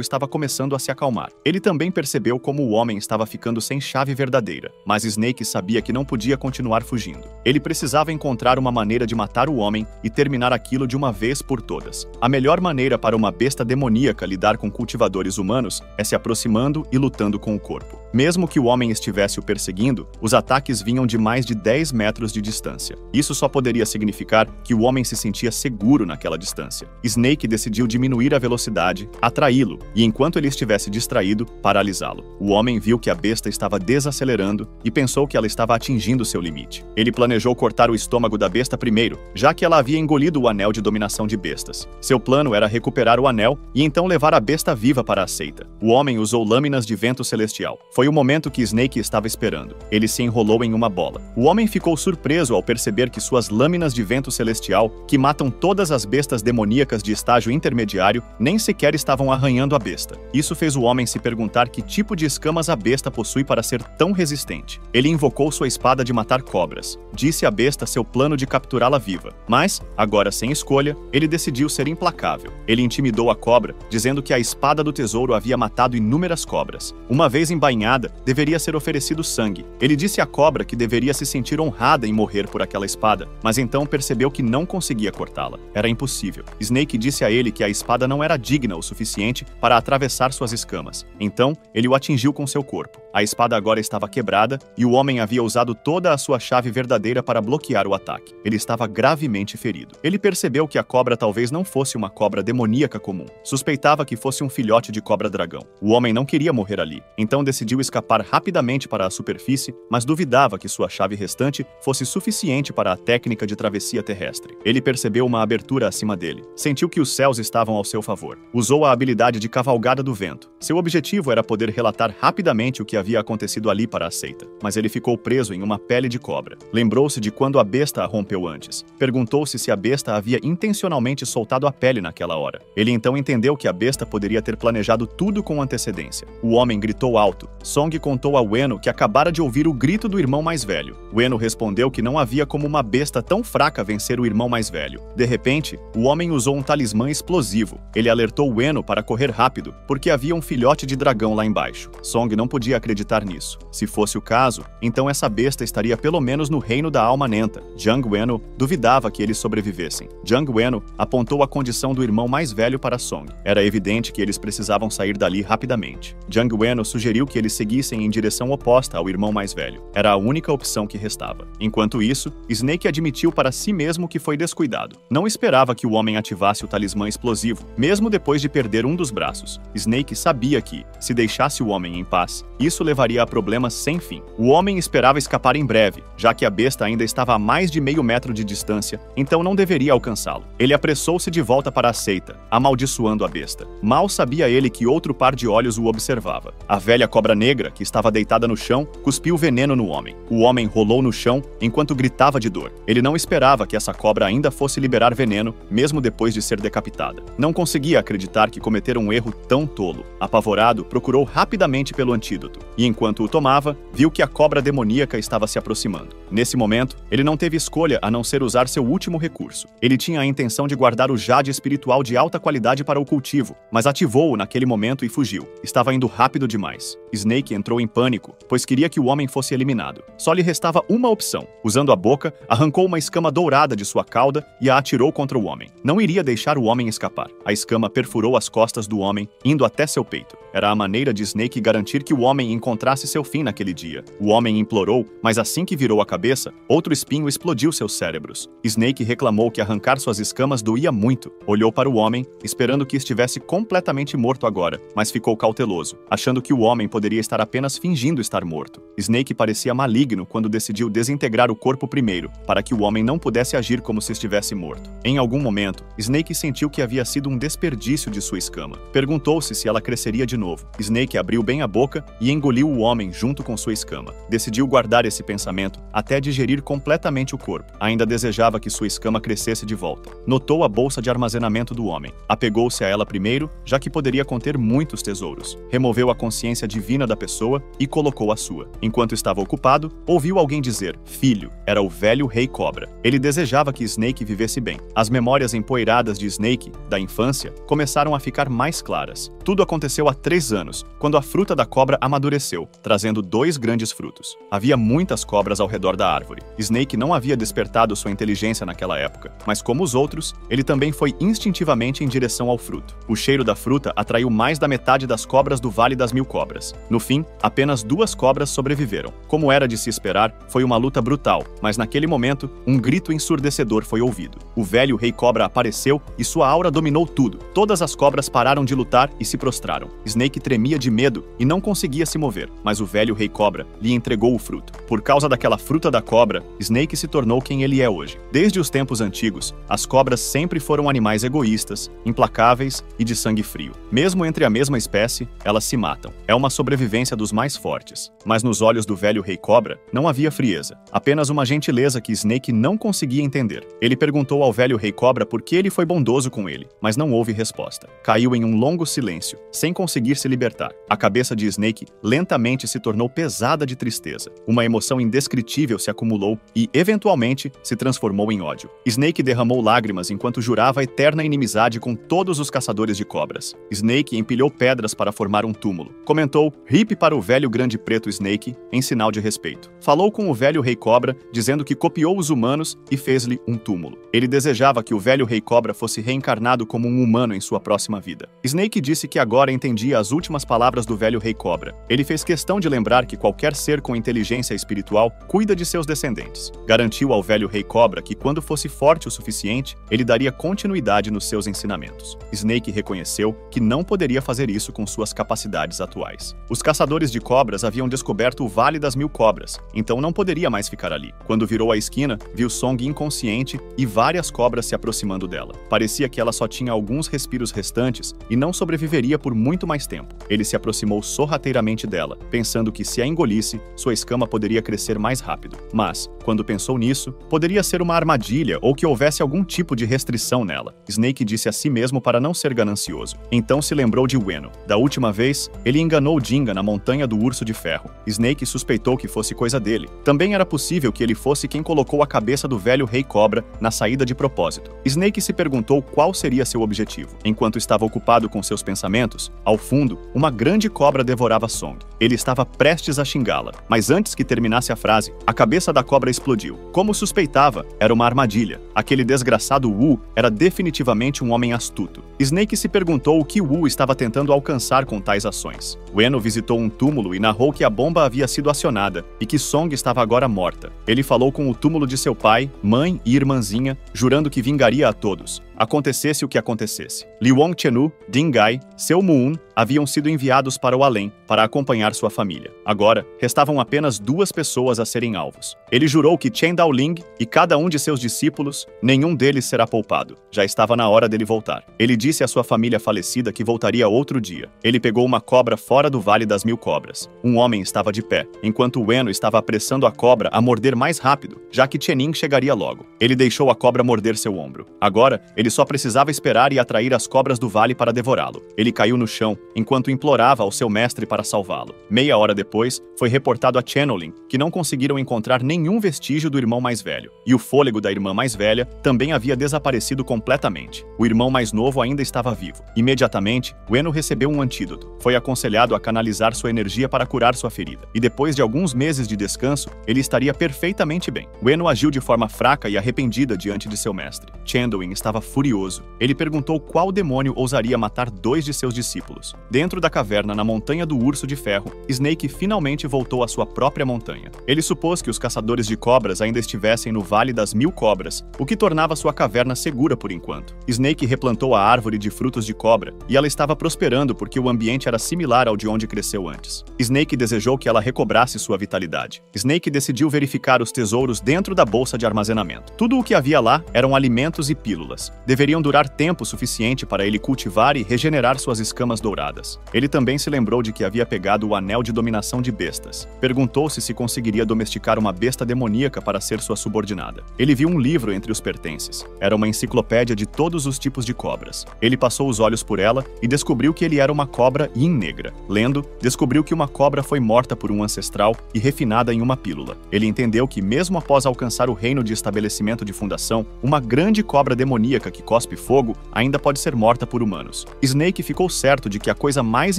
Speaker 1: estava começando a se acalmar. Ele também percebeu como o homem estava ficando sem chave verdadeira, mas Snake sabia que não podia continuar fugindo. Ele precisava encontrar uma maneira de matar o homem e terminar aquilo de uma vez por todas. A melhor maneira para uma besta demoníaca lidar com cultivadores humanos é se aproximando e lutando com o corpo. Mesmo que o homem estivesse o perseguindo, os ataques vinham de mais de 10 metros de distância. Isso só poderia significar que o homem se sentia seguro naquela distância. Snake decidiu diminuir a velocidade, atraí-lo e, enquanto ele estivesse distraído, paralisá-lo. O homem viu que a besta estava desacelerando e pensou que ela estava atingindo seu limite. Ele planejou cortar o estômago da besta primeiro, já que ela havia engolido o anel de dominação de bestas. Seu plano era recuperar o anel e então levar a besta viva para a seita. O homem usou lâminas de vento celestial. Foi o momento que Snake estava esperando. Ele se enrolou em uma bola. O homem ficou surpreso ao perceber que suas lâminas de vento celestial, que matam todas as bestas demoníacas de estágio intermediário, nem sequer estavam arranhando a besta. Isso fez o homem se perguntar que tipo de escamas a besta possui para ser tão resistente. Ele invocou sua espada de matar cobras. Disse à besta seu plano de capturá-la viva. Mas, agora sem escolha, ele decidiu ser implacável. Ele intimidou a cobra, dizendo que a espada do tesouro havia matado inúmeras cobras. Uma vez embainhada, deveria ser oferecido sangue. Ele disse à cobra que deveria se sentir honrada em morrer por aquela espada, mas então percebeu que não conseguia cortá-la. Era impossível. Snake disse a ele que a espada não era digna o suficiente para atravessar suas escamas. Então, ele o atingiu com seu corpo. A espada agora estava quebrada e o homem havia usado toda a sua chave verdadeira para bloquear o ataque. Ele estava gravemente ferido. Ele percebeu que a cobra talvez não fosse uma cobra demoníaca comum. Suspeitava que fosse um filhote de cobra-dragão. O homem não queria morrer ali, então decidiu escapar rapidamente para a superfície, mas duvidava que sua chave restante fosse suficiente para a técnica de travessia terrestre. Ele percebeu uma abertura acima dele. Sentiu que os céus estavam ao seu favor. Usou a habilidade de cavalgada do vento. Seu objetivo era poder relatar rapidamente o que havia acontecido ali para a seita, mas ele ficou preso em uma pele de cobra. Lembrou-se de quando a besta a rompeu antes. Perguntou-se se a besta havia intencionalmente soltado a pele naquela hora. Ele então entendeu que a besta poderia ter planejado tudo com antecedência. O homem gritou alto. Song contou a Ueno que acabara de ouvir o grito do irmão mais velho. Ueno respondeu que não havia como uma besta tão fraca vencer o irmão mais velho. De repente, o homem usou um talismã explosivo. Ele alertou Ueno para correr rápido, porque havia um filhote de dragão lá embaixo. Song não podia acreditar nisso. Se fosse o caso, então essa besta estaria pelo menos no reino da alma nenta. Jiang Ueno duvidava que eles sobrevivessem. Jiang Ueno apontou a condição do irmão mais velho para Song. Era evidente que eles precisavam sair dali rapidamente. Jiang Ueno sugeriu que eles seguissem em direção oposta ao irmão mais velho. Era a única opção que restava. Enquanto isso, Snake admitiu para si mesmo que foi descuidado. Não esperava que o homem ativasse o talismã explosivo, mesmo depois de perder um dos braços. Snake sabia que, se deixasse o homem em paz, isso levaria a problemas sem fim. O homem esperava escapar em breve, já que a besta ainda estava a mais de meio metro de distância, então não deveria alcançá-lo. Ele apressou-se de volta para a seita, amaldiçoando a besta. Mal sabia ele que outro par de olhos o observava. A velha cobra negra, que estava deitada no chão, cuspiu veneno no homem. O homem rolou no chão enquanto gritava de dor. Ele não esperava que essa cobra ainda fosse liberar veneno, mesmo depois de ser decapitada. Não conseguia acreditar que cometera um erro tão tolo. Apavorado, procurou rapidamente pelo antídoto, e enquanto o tomava, viu que a cobra demoníaca estava se aproximando. Nesse momento, ele não teve escolha a não ser usar seu último recurso. Ele tinha a intenção de guardar o jade espiritual de alta qualidade para o cultivo, mas ativou-o naquele momento e fugiu. Estava indo rápido demais. Snake entrou em pânico, pois queria que o homem fosse eliminado. Só lhe restava uma opção. Usando a boca, arrancou uma escama dourada de sua cauda e a atirou contra o homem. Não iria deixar o homem escapar. A escama perfurou as costas do homem, indo até seu peito. Era a maneira de Snake garantir que o homem encontrasse seu fim naquele dia. O homem implorou, mas assim que virou a cabeça, outro espinho explodiu seus cérebros. Snake reclamou que arrancar suas escamas doía muito. Olhou para o homem, esperando que estivesse completamente morto agora, mas ficou cauteloso, achando que o homem poderia estar apenas fingindo estar morto. Snake parecia maligno quando decidiu desintegrar o corpo primeiro, para que o homem não pudesse agir como se estivesse morto. Em algum momento, Snake sentiu que havia sido um desperdício de sua escama. Perguntou-se se ela cresceria de novo. Snake abriu bem a boca e engoliu o homem junto com sua escama. Decidiu guardar esse pensamento até digerir completamente o corpo. Ainda desejava que sua escama crescesse de volta. Notou a bolsa de armazenamento do homem. Apegou-se a ela primeiro, já que poderia conter muitos tesouros. Removeu a consciência divina da pessoa e colocou a sua. Enquanto estava ocupado, ouviu alguém dizer, filho. Era o velho Rei Cobra. Ele desejava que Snake vivesse bem. As memórias empoeiradas de Snake, da infância, começaram a ficar mais claras. Tudo aconteceu há 3 anos, quando a fruta da cobra amadureceu, trazendo 2 grandes frutos. Havia muitas cobras ao redor da árvore. Snake não havia despertado sua inteligência naquela época, mas como os outros, ele também foi instintivamente em direção ao fruto. O cheiro da fruta atraiu mais da metade das cobras do Vale das Mil Cobras. No fim, apenas 2 cobras sobreviveram. Como era de se esperar, foi uma luta brutal, mas naquele momento, um grito ensurdecedor foi ouvido. O velho Rei Cobra apareceu e sua aura dominou tudo. Todas as cobras pararam de lutar e se prostraram. Snake tremia de medo e não conseguia se mover, mas o velho Rei Cobra lhe entregou o fruto. Por causa daquela fruta da cobra, Snake se tornou quem ele é hoje. Desde os tempos antigos, as cobras sempre foram animais egoístas, implacáveis e de sangue frio. Mesmo entre a mesma espécie, elas se matam. É uma sobrevivência dos mais fortes. Mas nos olhos do velho Rei Cobra, não havia frieza, apenas uma gentileza que Snake não conseguia entender. Ele perguntou ao velho Rei Cobra por que ele foi bondoso com ele, mas não houve resposta. Caiu em um longo silêncio, sem conseguir se libertar. A cabeça de Snake lentamente se tornou pesada de tristeza. Uma emoção indescritível se acumulou e, eventualmente, se transformou em ódio. Snake derramou lágrimas enquanto jurava eterna inimizade com todos os caçadores de cobras. Snake empilhou pedras para formar um túmulo. Comentou "Hip" para o velho grande preto Snake, em sinal de respeito. Falou com o velho Rei Cobra, dizendo que copiou os humanos e fez-lhe um túmulo. Ele desejava que o velho Rei Cobra fosse reencarnado como um humano em sua próxima vida. Snake disse que agora entendia as últimas palavras do velho Rei Cobra. Ele fez questão de lembrar que qualquer ser com inteligência espiritual cuida de seus descendentes. Garantiu ao velho Rei Cobra que quando fosse forte o suficiente, ele daria continuidade nos seus ensinamentos. Snake reconheceu que não poderia fazer isso com suas capacidades atuais. Os caçadores de cobras haviam descoberto o Vale das Mil Cobras, então não poderia mais ficar ali. Quando virou a esquina, viu Song inconsciente e várias cobras se aproximando dela. Parecia que ela só tinha alguns respiros restantes e não sobreviveria por muito mais tempo. Ele se aproximou sorrateiramente dela dela, pensando que se a engolisse, sua escama poderia crescer mais rápido. Mas, quando pensou nisso, poderia ser uma armadilha ou que houvesse algum tipo de restrição nela. Snake disse a si mesmo para não ser ganancioso. Então se lembrou de Ueno. Da última vez, ele enganou Jinga na montanha do Urso de Ferro. Snake suspeitou que fosse coisa dele. Também era possível que ele fosse quem colocou a cabeça do velho Rei Cobra na saída de propósito. Snake se perguntou qual seria seu objetivo. Enquanto estava ocupado com seus pensamentos, ao fundo, uma grande cobra devorava Song. Ele estava prestes a xingá-la, mas antes que terminasse a frase, a cabeça da cobra explodiu. Como suspeitava, era uma armadilha. Aquele desgraçado Wu era definitivamente um homem astuto. Snake se perguntou o que Wu estava tentando alcançar com tais ações. Ueno visitou um túmulo e narrou que a bomba havia sido acionada e que Song estava agora morta. Ele falou com o túmulo de seu pai, mãe e irmãzinha, jurando que vingaria a todos, acontecesse o que acontecesse. Li Wangchenu, Ding Gai, Seu Moon haviam sido enviados para o além para acompanhar sua família. Agora, restavam apenas 2 pessoas a serem alvos. Ele jurou que Chen Daoling e cada um de seus discípulos, nenhum deles será poupado. Já estava na hora dele voltar. Ele disse à sua família falecida que voltaria outro dia. Ele pegou uma cobra fora do Vale das Mil Cobras. Um homem estava de pé, enquanto Ueno estava apressando a cobra a morder mais rápido, já que Chenin chegaria logo. Ele deixou a cobra morder seu ombro. Agora, ele só precisava esperar e atrair as cobras do vale para devorá-lo. Ele caiu no chão, enquanto implorava ao seu mestre para salvá-lo. Meia hora depois, foi reportado a Channeling que não conseguiram encontrar nenhum vestígio do irmão mais velho, e o fôlego da irmã mais velha também havia desaparecido completamente. O irmão mais novo ainda estava vivo. Imediatamente, Ueno recebeu um antídoto. Foi aconselhado a canalizar sua energia para curar sua ferida, e depois de alguns meses de descanso, ele estaria perfeitamente bem. Ueno agiu de forma fraca e arrependida diante de seu mestre. Chandoin estava furioso. Ele perguntou qual demônio ousaria matar 2 de seus discípulos. Dentro da caverna na montanha do Urso de Ferro, Snake finalmente voltou à sua própria montanha. Ele supôs que os caçadores de cobras ainda estivessem no Vale das Mil Cobras, o que tornava sua caverna segura por enquanto. Snake replantou a árvore de frutos de cobra, e ela estava prosperando porque o ambiente era similar ao de onde cresceu antes. Snake desejou que ela recobrasse sua vitalidade. Snake decidiu verificar os tesouros dentro da bolsa de armazenamento. Tudo o que havia lá eram alimentos e pílulas. Deveriam durar tempo suficiente para ele cultivar e regenerar suas escamas douradas. Ele também se lembrou de que havia pegado o anel de dominação de bestas. Perguntou-se se conseguiria domesticar uma besta demoníaca para ser sua subordinada. Ele viu um livro entre os pertences. Era uma enciclopédia de todos os tipos de cobras. Ele passou os olhos por ela e descobriu que ele era uma cobra yin negra. Lendo, descobriu que uma cobra foi morta por um ancestral e refinada em uma pílula. Ele entendeu que, mesmo após alcançar o reino de estabelecimento de fundação, uma grande cobra demoníaca que cospe fogo ainda pode ser morta por humanos. Snake ficou certo de que a coisa mais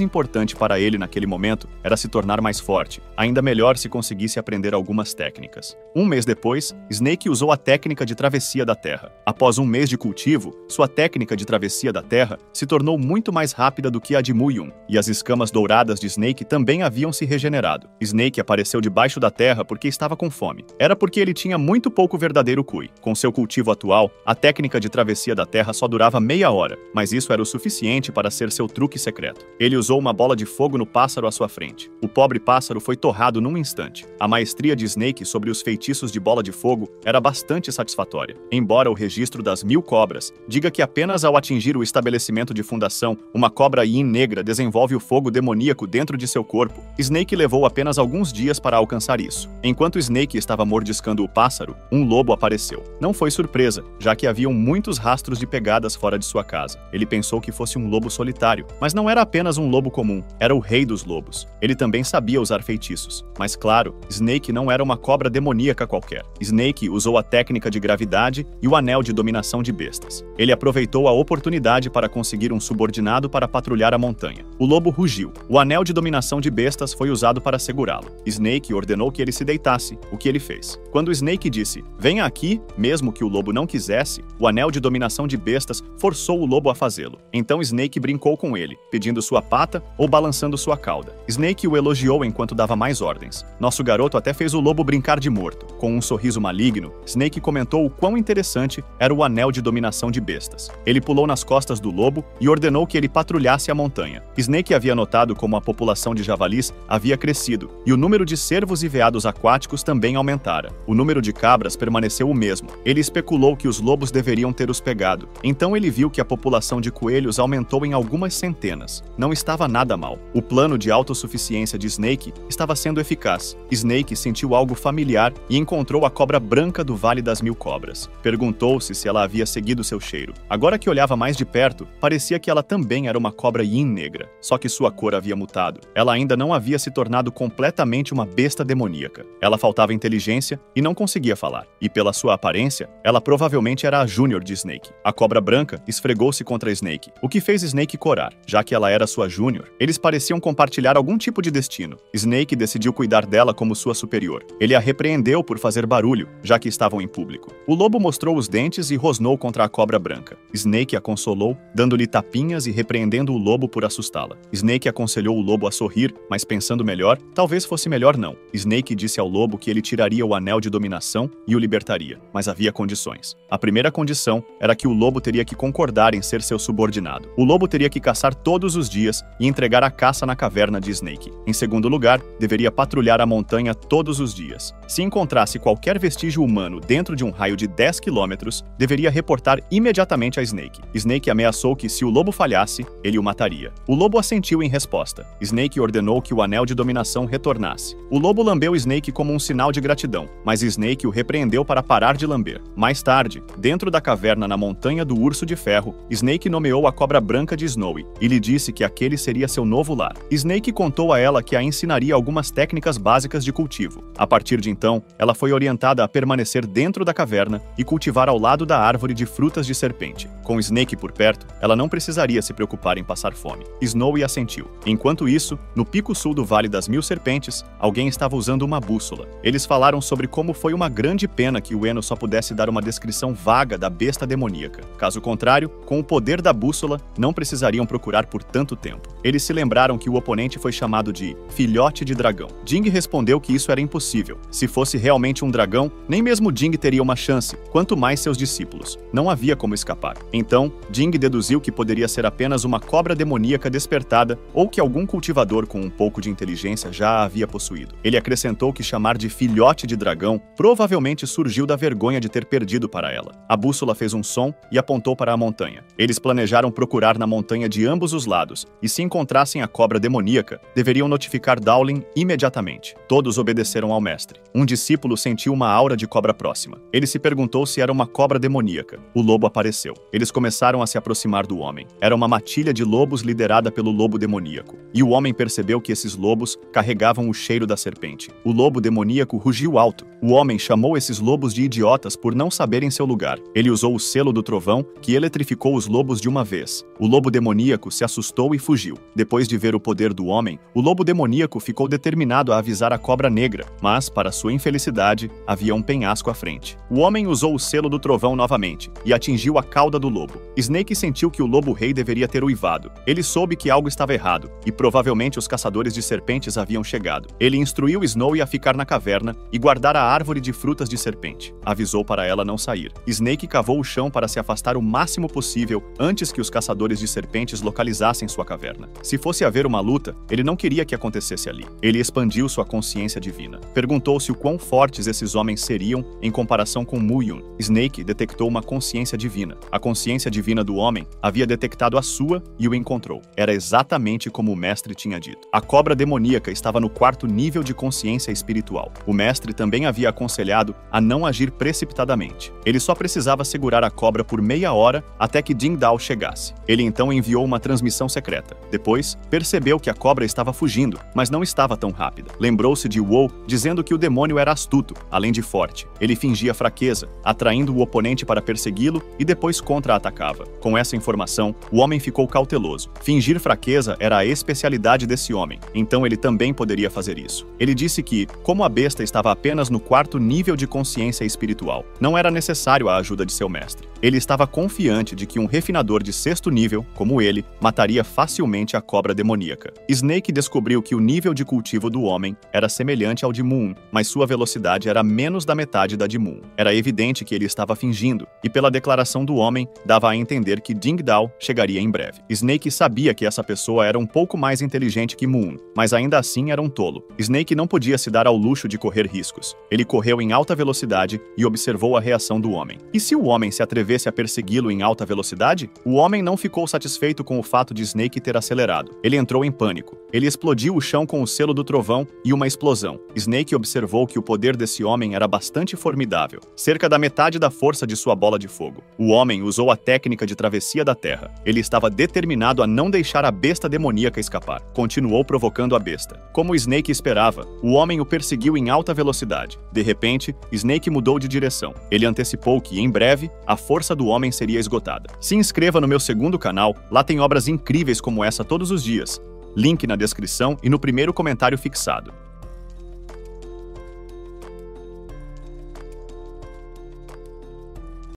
Speaker 1: importante para ele naquele momento era se tornar mais forte, ainda melhor se conseguisse aprender algumas técnicas. Um mês depois, Snake usou a técnica de travessia da Terra. Após um mês de cultivo, sua técnica de travessia da Terra se tornou muito mais rápida do que a de Muyun, e as escamas douradas de Snake também haviam se regenerado. Snake apareceu debaixo da terra porque estava com fome. Era porque ele tinha muito pouco verdadeiro Kui. Com seu cultivo atual, a técnica de travessia da terra só durava meia hora, mas isso era o suficiente para ser seu truque secreto. Ele usou uma bola de fogo no pássaro à sua frente. O pobre pássaro foi torrado num instante. A maestria de Snake sobre os feitiços de bola de fogo era bastante satisfatória. Embora o registro das 1000 cobras diga que apenas ao atingir o estabelecimento de fundação, uma cobra yin negra desenvolve o fogo demoníaco dentro de seu corpo, Snake levou apenas alguns dias para alcançar isso. Enquanto Snake estava mordiscando o pássaro, um lobo apareceu. Não foi surpresa, já que haviam muitos rastros de pegadas fora de sua casa. Ele pensou que fosse um lobo solitário, mas não era apenas um lobo comum, era o rei dos lobos. Ele também sabia usar feitiços. Mas claro, Snake não era uma cobra demoníaca qualquer. Snake usou a técnica de gravidade e o anel de dominação de bestas. Ele aproveitou a oportunidade para conseguir um subordinado para patrulhar a montanha. O lobo rugiu. O anel de dominação de bestas foi usado para segurá-lo. Snake ordenou que ele se deitasse, o que ele fez. Quando Snake disse, venha aqui, mesmo que o lobo não quisesse, o anel de dominação de bestas forçou o lobo a fazê-lo. Então Snake brincou com ele, pedindo sua pata ou balançando sua cauda. Snake o elogiou enquanto dava mais ordens. Nosso garoto até fez o lobo brincar de morto. Com um sorriso maligno, Snake comentou o quão interessante era o anel de dominação de bestas. Ele pulou nas costas do lobo e ordenou que ele patrulhasse a montanha. Snake havia notado como a população de javalis havia crescido, e o número de cervos e veados aquáticos também aumentara. O número de cabras permaneceu o mesmo. Ele especulou que os lobos deveriam ter os pegado. Então ele viu que a população de coelhos aumentou em algumas centenas. Não estava nada mal. O plano de autossuficiência de Snake estava sendo eficaz. Snake sentiu algo familiar e encontrou a cobra branca do Vale das Mil Cobras. Perguntou-se se ela havia seguido seu cheiro. Agora que olhava mais de perto, parecia que ela também era uma cobra yin negra, só que sua cor havia mudado. Ela ainda não havia se tornado completamente uma besta demoníaca. Ela faltava inteligência e não conseguia falar. E pela sua aparência, ela provavelmente era a Júnior de Snake. A cobra branca esfregou-se contra Snake, o que fez Snake corar. Já que ela era sua Júnior, eles pareciam compartilhar algum tipo de destino. Snake decidiu cuidar dela como sua superior. Ele a repreendeu por fazer barulho, já que estavam em público. O lobo mostrou os dentes e rosnou contra a cobra branca. Snake a consolou, dando-lhe tapinhas e repreendendo o lobo por assustá-la. Snake aconselhou o lobo a sorrir, mas pensando melhor, talvez fosse melhor não. Snake disse ao lobo que ele tiraria o anel de dominação e o libertaria, mas havia condições. A primeira condição era que o lobo teria que concordar em ser seu subordinado. O lobo teria que caçar todos os dias e entregar a caça na caverna de Snake. Em segundo lugar, deveria patrulhar a montanha todos os dias. Se encontrasse qualquer vestígio humano dentro de um raio de 10 quilômetros, deveria reportar imediatamente a Snake. Snake ameaçou que, se o lobo falhasse, ele o mataria. O lobo assentiu em resposta. Snake ordenou que o anel de dominação retornasse. O lobo lambeu Snake como um sinal de gratidão, mas Snake o repreendeu para parar de lamber. Mais tarde, dentro da caverna na montanha do Urso de Ferro, Snake nomeou a cobra branca de Snowy e lhe disse que aquele seria seu novo lar. Snake contou a ela que a ensinaria algumas técnicas básicas de cultivo. A partir de então, ela foi orientada a permanecer dentro da caverna e cultivar ao lado da árvore de frutas de serpente. Com Snake por perto, ela não precisaria se preocupar em passar fome. Snowy assentiu. Enquanto isso, no pico sul do Vale das Mil Serpentes, alguém estava usando uma bússola. Eles falaram sobre como foi uma grande pena que Ueno só pudesse dar uma descrição vaga da besta demoníaca. Caso contrário, com o poder da bússola, não precisariam procurar por tanto tempo. Eles se lembraram que o oponente foi chamado de filhote de dragão. Jing respondeu que isso era impossível. Se fosse realmente um dragão, nem mesmo Jing teria uma chance, quanto mais seus discípulos. Não havia como escapar. Então, Jing deduziu que poderia ser apenas uma cobra demoníaca despertada ou que algum cultivador com um pouco de inteligência já a havia possuído. Ele acrescentou que chamar de filhote de dragão provavelmente surgiu da vergonha de ter perdido para ela. A bússola fez um som e apontou para a montanha. Eles planejaram procurar na montanha de ambos os lados, e se encontrassem a cobra demoníaca, deveriam notificar Dowling imediatamente. Todos obedeceram ao mestre. Um discípulo sentiu uma aura de cobra próxima. Ele se perguntou se era uma cobra demoníaca. O lobo apareceu. Eles começaram a se aproximar do homem. Era uma matilha de lobos liderada pelo lobo demoníaco. E o homem percebeu que esses lobos carregavam o cheiro da serpente. O lobo demoníaco rugiu alto. O homem chamou esses lobos de idiotas por não saberem seu lugar. Ele usou o selo do trovão, que eletrificou os lobos de uma vez. O lobo demoníaco se assustou e fugiu. Depois de ver o poder do homem, o lobo demoníaco ficou determinado a avisar a cobra negra, mas, para sua infelicidade, havia um penhasco à frente. O homem usou o selo do trovão novamente e atingiu a cauda do lobo. Snake sentiu que o lobo-rei deveria ter uivado. Ele soube que algo estava errado e provavelmente os caçadores de serpentes haviam chegado. Ele instruiu Snowy a ficar na caverna e guardar a árvore de frutas de serpente. Avisou para ela não sair. Snake cavou o chão para se afastar o máximo possível antes que os caçadores de serpentes localizassem sua caverna. Se fosse haver uma luta, ele não queria que acontecesse ali. Ele expandiu sua consciência divina. Perguntou-se o quão fortes esses homens seriam em comparação com Mu-Yun. Snake detectou uma consciência divina. A consciência divina do homem havia detectado a sua e o encontrou. Era exatamente como o mestre tinha dito. A cobra demoníaca estava no quarto nível de consciência espiritual. O mestre também havia aconselhado a não agir precipitadamente. Ele só precisava segurar a cobra por meia hora até que Jing Dao chegasse. Ele então enviou uma transmissão secreta. Depois, percebeu que a cobra estava fugindo, mas não estava tão rápida. Lembrou-se de Wu dizendo que o demônio era astuto, além de forte. Ele fingia fraqueza, atraindo o oponente para persegui-lo e depois contra-atacava. Com essa informação, o homem ficou cauteloso. Fingir fraqueza era a especialidade desse homem, então ele também poderia fazer isso. Ele disse que, como a besta estava apenas no quarto nível de consciência espiritual. Não era necessário a ajuda de seu mestre. Ele estava confiante de que um refinador de sexto nível, como ele, mataria facilmente a cobra demoníaca. Snake descobriu que o nível de cultivo do homem era semelhante ao de Moon, mas sua velocidade era menos da metade da de Moon. Era evidente que ele estava fingindo, e pela declaração do homem, dava a entender que Ding Dao chegaria em breve. Snake sabia que essa pessoa era um pouco mais inteligente que Moon, mas ainda assim era um tolo. Snake não podia se dar ao luxo de correr riscos. Ele correu em alta velocidade e observou a reação do homem. E se o homem se atrevesse a persegui-lo em alta velocidade? O homem não ficou satisfeito com o fato de Snake ter acelerado. Ele entrou em pânico. Ele explodiu o chão com o selo do trovão e uma explosão. Snake observou que o poder desse homem era bastante formidável, cerca da metade da força de sua bola de fogo. O homem usou a técnica de travessia da terra. Ele estava determinado a não deixar a besta demoníaca escapar. Continuou provocando a besta. Como Snake esperava, o homem o perseguiu em alta velocidade. De repente, Snake mudou de direção. Ele antecipou que, em breve, a força do homem seria esgotada. Se inscreva no meu segundo canal, lá tem obras incríveis como essa todos os dias. Link na descrição e no primeiro comentário fixado.